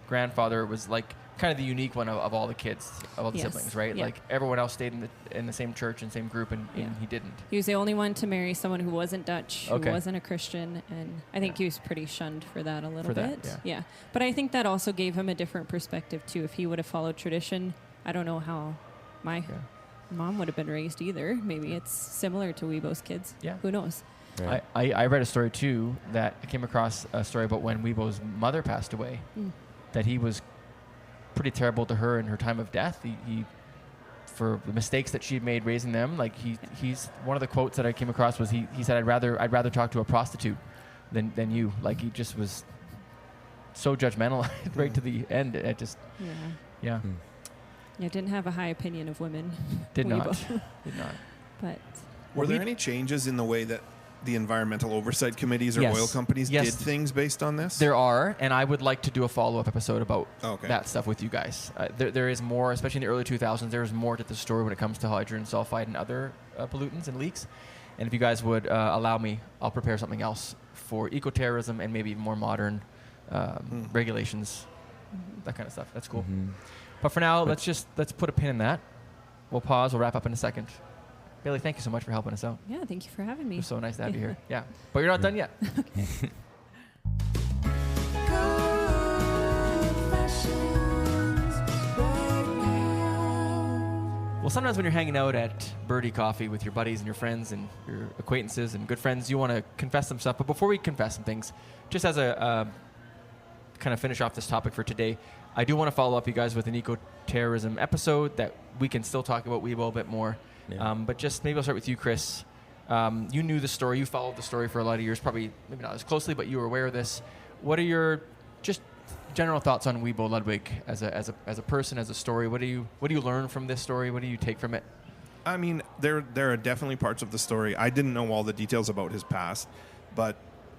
grandfather was like kind of the unique one of all the kids, of all the Yes. siblings, right? Yeah. Like everyone else stayed in the same church and same group, and he didn't. he was the only one to marry someone who wasn't Dutch, who Okay. wasn't a Christian, and I think he was pretty shunned for that a little For that, bit. yeah. But I think that also gave him a different perspective too. If he would have followed tradition, I don't know how my mom would have been raised either. Maybe it's similar to Wiebo's kids. Yeah. Who knows? Right. I read a story too, that I came across a story about when Wiebo's mother passed away, that he was pretty terrible to her in her time of death. He for the mistakes that she had made raising them, like he's one of the quotes that I came across was he said, I'd rather talk to a prostitute than you. Like, he just was so judgmental right to the end. It just yeah. Yeah, didn't have a high opinion of women. Did not. Wiebo. Did not. But Were there any changes in the way that the environmental oversight committees or oil companies did things based on this? There are, and I would like to do a follow-up episode about Okay. that stuff with you guys. There is more, especially in the early 2000s, there is more to the story when it comes to hydrogen sulfide and other pollutants and leaks. And if you guys would allow me, I'll prepare something else for eco-terrorism and maybe even more modern regulations, that kind of stuff. That's cool. But for now, let's put a pin in that. We'll pause. We'll wrap up in a second. Bailey, thank you so much for helping us out. yeah, thank you for having me. It was so nice to have you here. Yeah. But you're not done yet. Well, sometimes when you're hanging out at Birdie Coffee with your buddies and your friends and your acquaintances and good friends, you want to confess some stuff. But before we confess some things, just as a kind of finish off this topic for today, I do want to follow up you guys with an eco-terrorism episode that we can still talk about Wiebo a bit more. Yeah. But just maybe I'll start with you, Chris. You knew the story. You followed the story for a lot of years, probably maybe not as closely, but you were aware of this. What are your just general thoughts on Wiebo Ludwig as a person, as a story? What do you learn from this story? What do you take from it? I mean, there are definitely parts of the story. I didn't know all the details about his past, but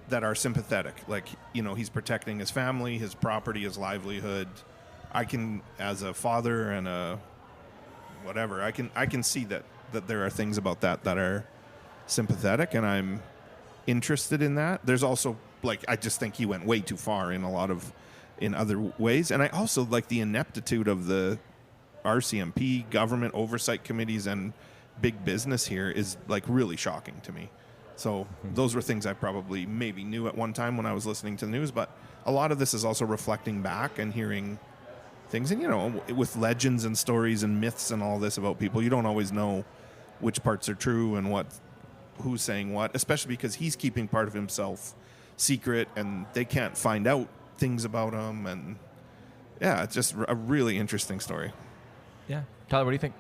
that are sympathetic. Like, you know, he's protecting his family, his property, his livelihood. I can, as a father and a whatever, I can see that there are things about that are sympathetic, and I'm interested in that. There's also, like, I just think he went way too far in other ways, and I also like the ineptitude of the RCMP, government oversight committees, and big business here is like really shocking to me. So those were things I probably maybe knew at one time when I was listening to the news, but a lot of this is also reflecting back and hearing things. And, you know, with legends and stories and myths and all this about people, you don't always know which parts are true and who's saying what, especially because he's keeping part of himself secret and they can't find out things about him. And yeah, it's just a really interesting story. Yeah. Tyler, what do you think?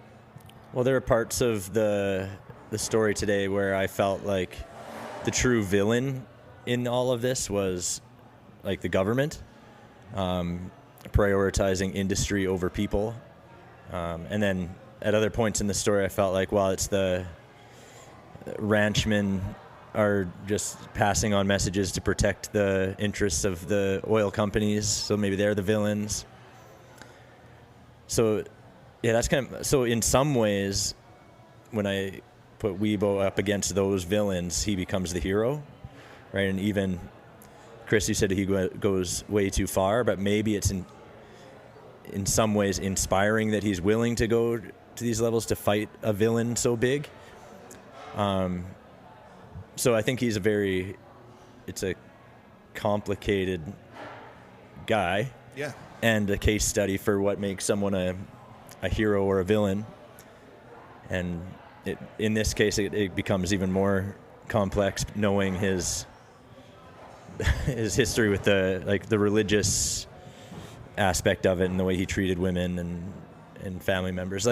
Well, there are parts of the story today where I felt like the true villain in all of this was like the government, prioritizing industry over people. And then at other points in the story, I felt like, well, it's the ranchmen are just passing on messages to protect the interests of the oil companies. So maybe they're the villains. So yeah, that's kind of, so in some ways, when I put Wiebo up against those villains, he becomes the hero, right? And even Chris, you said he goes way too far, but maybe it's in some ways inspiring that he's willing to go to these levels to fight a villain so big. So I think it's a complicated guy. Yeah. And a case study for what makes someone a hero or a villain. And in this case, it becomes even more complex knowing his history with the religious aspect of it and the way he treated women and family members.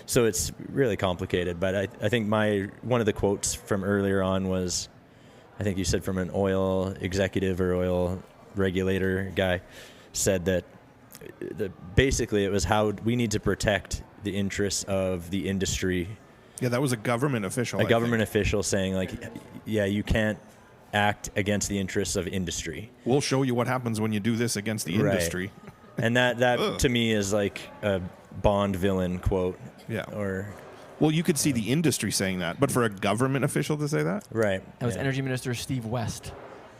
So it's really complicated. But I think one of the quotes from earlier on was, I think you said from an oil executive or oil regulator guy, said that basically it was how we need to protect the interests of the industry. Yeah, that was a government official. A government official saying, like, yeah, you can't act against the interests of industry. We'll show you what happens when you do this against the industry. And that to me is like a Bond villain quote. Yeah. Or, well, you could see the industry saying that, but for a government official to say that? Right. That was Energy Minister Steve West.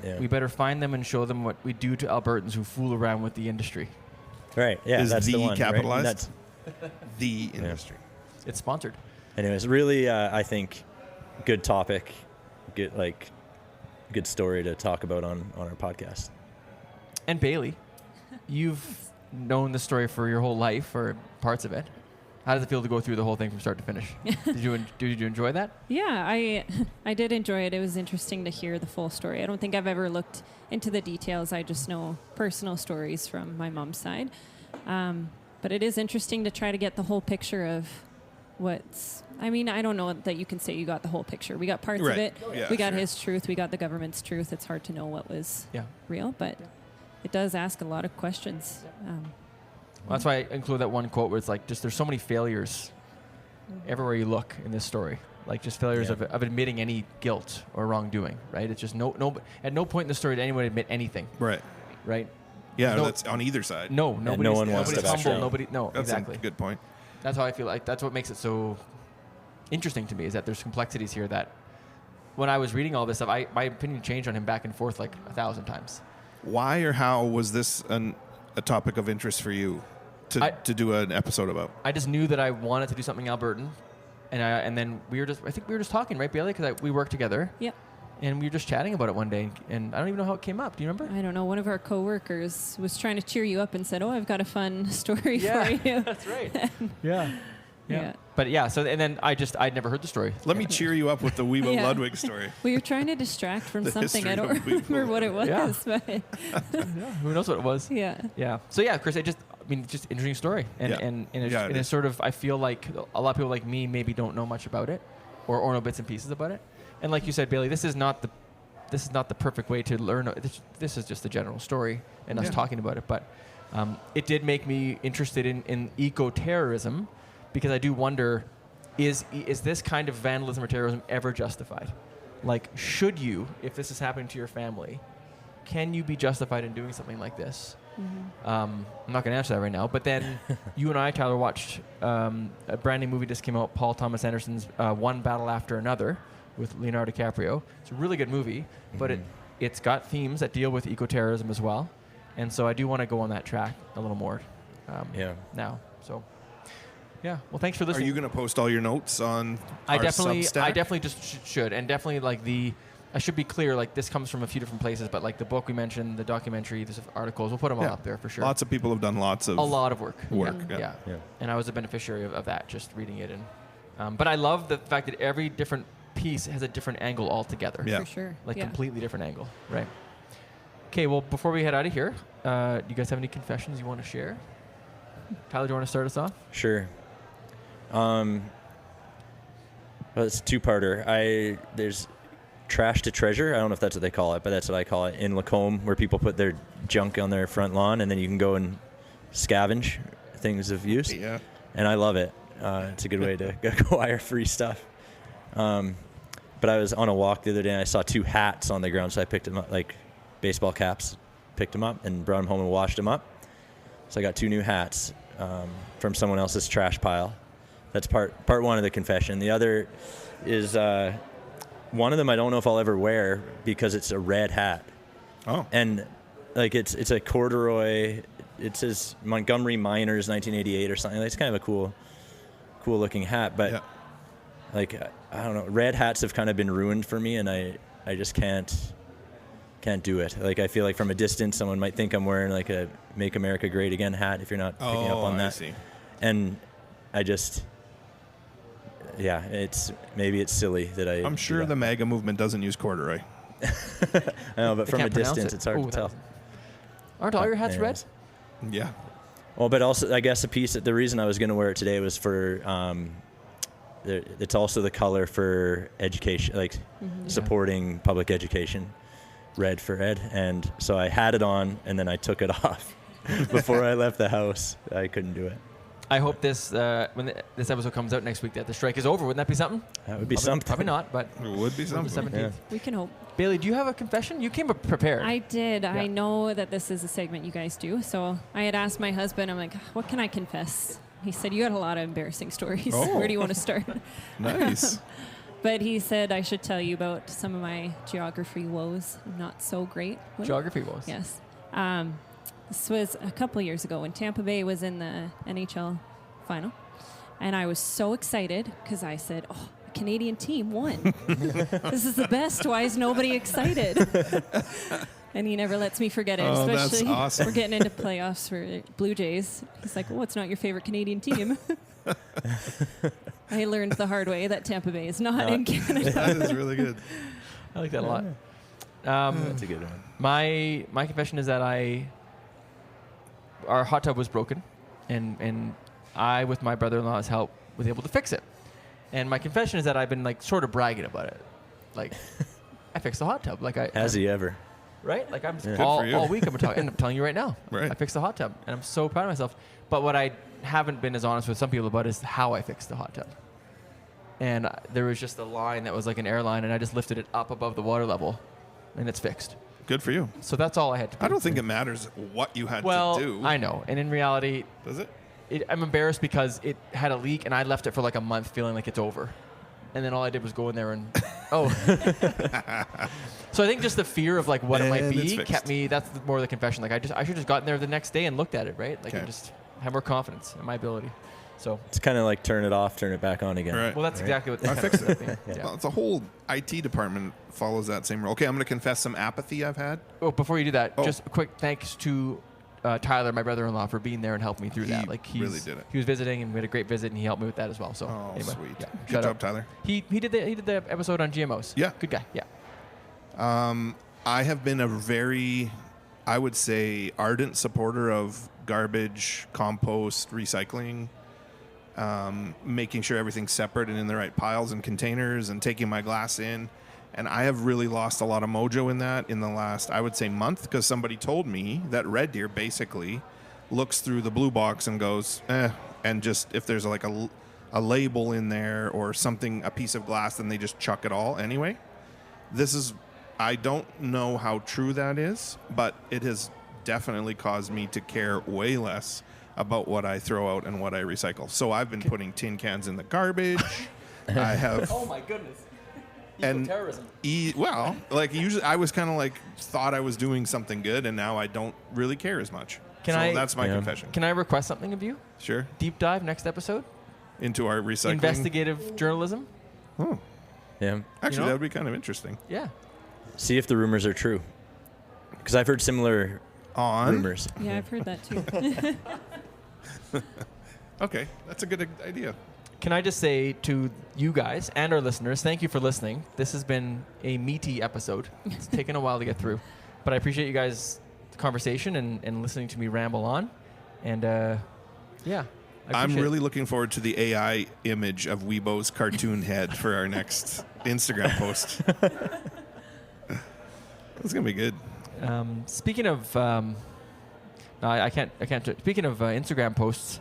Yeah. We better find them and show them what we do to Albertans who fool around with the industry. Right. Yeah. Is that's the one, capitalized? Right? That's the industry. It's sponsored. Anyways, really, I think good topic, good story to talk about on our podcast. And Bailey, you've known the story for your whole life, or parts of it. How does it feel to go through the whole thing from start to finish? Did you enjoy that? Yeah, I did enjoy it. It was interesting to hear the full story. I don't think I've ever looked into the details. I just know personal stories from my mom's side. But it is interesting to try to get the whole picture of what's... I mean, I don't know that you can say you got the whole picture. We got parts of it. Yeah, we got his truth. We got the government's truth. It's hard to know what was real, but it does ask a lot of questions. Well, that's why I include that one quote where it's like, just there's so many failures everywhere you look in this story. Like just failures of admitting any guilt or wrongdoing, right? It's just at no point in the story did anyone admit anything. Right. Right? Yeah, that's on either side. No one wants to back down. That's exactly. a good point. That's how I feel like that's what makes it so interesting to me, is that there's complexities here that when I was reading all this stuff, my opinion changed on him back and forth like 1,000 times. Why or how was this a topic of interest for you to do an episode about? I just knew that I wanted to do something Albertan, and then I think we were just talking, right, Bailey? Because we worked together. Yep. And we were just chatting about it one day, and I don't even know how it came up. Do you remember? I don't know. One of our coworkers was trying to cheer you up and said, "Oh, I've got a fun story for you." That's right. Yeah. But so and then I'd never heard the story. Let me cheer you up with the Wiebo Ludwig story. We were trying to distract from something. I don't remember what it was, but who knows what it was? Yeah. So Chris, just interesting story, and it's sort of, I feel like a lot of people like me maybe don't know much about it, or know bits and pieces about it. And like you said, Bailey, this is not the perfect way to learn. This is just the general story and us talking about it. But it did make me interested in eco-terrorism, because I do wonder, is this kind of vandalism or terrorism ever justified? Like, should you, if this is happening to your family, can you be justified in doing something like this? Mm-hmm. I'm not going to answer that right now. But then you and I, Tyler, watched a brand new movie just came out, Paul Thomas Anderson's One Battle After Another, with Leonardo DiCaprio. It's a really good movie, but it's got themes that deal with eco-terrorism as well. And so I do want to go on that track a little more now. So, well, thanks for listening. Are you going to post all your notes on I our Substack? I definitely just should. And definitely I should be clear, like this comes from a few different places, but like the book we mentioned, the documentary, the articles, we'll put them all up there for sure. Lots of people have done a lot of work. Yeah. And I was a beneficiary of that, just reading it. And but I love the fact that every different piece has a different angle altogether. For sure. Like completely different angle. Right. Okay, well, before we head out of here, do you guys have any confessions you want to share? Tyler, do you want to start us off? Sure. Well, it's a two-parter. There's trash to treasure. I don't know if that's what they call it, but that's what I call it in Lacombe, where people put their junk on their front lawn, and then you can go and scavenge things of use. Yeah. And I love it. It's a good way to acquire free stuff. But I was on a walk the other day and I saw 2 hats on the ground, so I picked them up, like baseball caps, picked them up and brought them home and washed them up. So I got 2 new hats from someone else's trash pile. That's part one of the confession. The other is one of them I don't know if I'll ever wear because it's a red hat. Oh. And like it's a corduroy. It says Montgomery Miners 1988 or something. It's kind of a cool looking hat, but like I don't know, red hats have kind of been ruined for me, and I just can't do it. Like I feel like from a distance someone might think I'm wearing like a Make America Great Again hat if you're not picking up on that. I see. And I just it's silly that I'm sure the MAGA movement doesn't use corduroy. I know, but from a distance it's hard to tell. Aren't all your hats red? Yeah. Well, but also I guess the reason I was going to wear it today was for it's also the color for education, like supporting public education, red for ed. And so I had it on and then I took it off before I left the house. I couldn't do it. I hope this when this episode comes out next week that the strike is over. Wouldn't that be something? That would be Probably, something. Probably not, but It would be something. 17th. Yeah. We can hope. Bailey, do you have a confession? You came prepared. I did. Yeah. I know that this is a segment you guys do. So I had asked my husband, I'm like, what can I confess? He said, you got a lot of embarrassing stories. Oh. Where do you want to start? Nice. But he said I should tell you about some of my geography woes. I'm not so great with. Geography woes. Yes. This was a couple years ago when Tampa Bay was in the NHL final. And I was so excited because I said, oh, a Canadian team won. This is the best. Why is nobody excited? And he never lets me forget it, Oh, that's especially awesome. we're getting into playoffs for Blue Jays. He's like, well, what's not your favorite Canadian team? I learned the hard way that Tampa Bay is not in Canada. That is really good. I like that a lot. That's a good one. My confession is that our hot tub was broken, and I, with my brother-in-law's help, was able to fix it. And my confession is that I've been like sort of bragging about it, like I fixed the hot tub. Like Has he ever? Right? Like I'm Good all for you. week I'm telling you right now. Right. I fixed the hot tub, and I'm so proud of myself. But what I haven't been as honest with some people about is how I fixed the hot tub. And there was just a line that was like an airline, and I just lifted it up above the water level, and it's fixed. Good for you. So that's all I had to do. I don't think it matters what you had well, to do. I know. And in reality, Does it? I'm embarrassed because it had a leak, and I left it for like a month feeling like it's over. And then all I did was go in there and, oh. So I think just the fear of like what it might And it's be fixed. kept me, that's more of the confession. Like I should just gotten there the next day and looked at it, right? Like Okay. and just have more confidence in my ability. So, It's kind of like turn it off, turn it back on again. Right. well, that's exactly what I kind fixed of it. thing. Yeah. Well, it's a whole IT department follows that same role. Okay, I'm going to confess some apathy I've had. Oh, before you do that, Oh. just a quick thanks to Tyler, my brother-in-law, for being there and helping me through He that. Like really did it. He was visiting, and we had a great visit, and he helped me with that as well. So, Oh, anyway, sweet. yeah, Good shout job, out. Tyler. He did the episode on GMOs. Yeah. Good guy. Yeah. I have been a very, I would say, ardent supporter of garbage, compost, recycling, making sure everything's separate and in the right piles and containers, and taking my glass in. And I have really lost a lot of mojo in that in the last, I would say, month, because somebody told me that Red Deer basically looks through the blue box and goes, and just if there's like a label in there or something, a piece of glass, then they just chuck it all anyway. I don't know how true that is, but it has definitely caused me to care way less about what I throw out and what I recycle. So I've been putting tin cans in the garbage. I have. Oh my goodness. And terrorism. Usually I was kind of like thought I was doing something good, and now I don't really care as much. That's my confession. Can I request something of you? Sure. Deep dive next episode. Into our recycling. Investigative journalism. Oh, Yeah. actually, know? that would be kind of interesting. Yeah. See if the rumors are true. Because I've heard similar rumors. Yeah, I've heard that too. Okay, that's a good idea. Can I just say to you guys and our listeners, thank you for listening. This has been a meaty episode. It's taken a while to get through. But I appreciate you guys' conversation and listening to me ramble on. And, yeah. I'm really looking forward to the AI image of Wiebo's cartoon head for our next Instagram post. It's going to be good. Speaking of... no, I can't. Speaking of Instagram posts...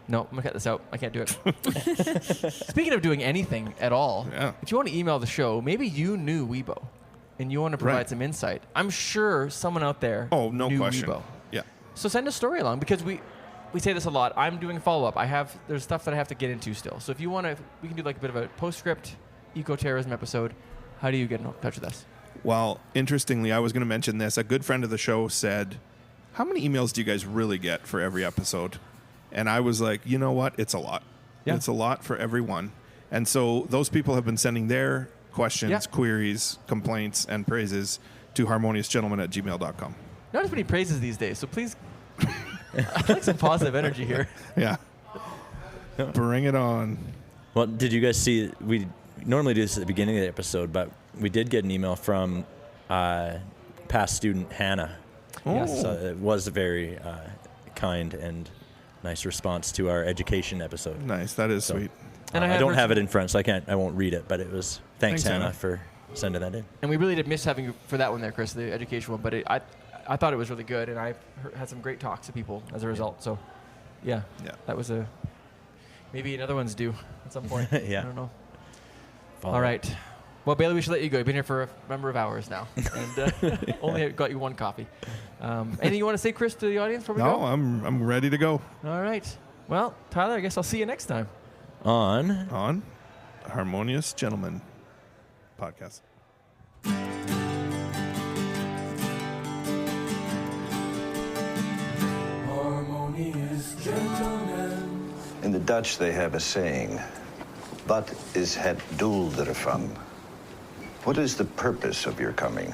No, I'm going to cut this out. I can't do it. Speaking of doing anything at all, if you want to email the show, maybe you knew Wiebo and you want to provide some insight. I'm sure someone out there knew question. Wiebo. Yeah. So send a story along, because we say this a lot. I'm doing follow-up. There's stuff that I have to get into still. So if you want to, we can do like a bit of a postscript eco-terrorism episode. How do you get in touch with us? Well, interestingly, I was going to mention this. A good friend of the show said, how many emails do you guys really get for every episode? And I was like, you know what? It's a lot. Yeah. It's a lot for everyone. And so those people have been sending their questions, queries, complaints, and praises to harmoniousgentleman@gmail.com. Not as many praises these days, so please, I like some positive energy here. Yeah. Bring it on. Well, did you guys see, we normally do this at the beginning of the episode, but we did get an email from past student Hannah. Oh. Yes, so it was a very kind and nice response to our education episode. Nice, that is sweet. And I don't have it in front, so I won't read it, but it was thanks Hannah, for sending that in. And we really did miss having you for that one there, Chris, the education one. But I thought it was really good, and I had some great talks to people as a result. So, Yeah. That was maybe another one's due at some point. Yeah. I don't know. Follow All up. right. Well, Bailey, we should let you go. You've been here for a number of hours now, and only got you one coffee. Anything you want to say, Chris, to the audience before we go? No, I'm ready to go. All right. Well, Tyler, I guess I'll see you next time. On Harmonious Gentlemen podcast. Harmonious Gentlemen. In the Dutch, they have a saying, "Wat is het doel ervan?" What is the purpose of your coming?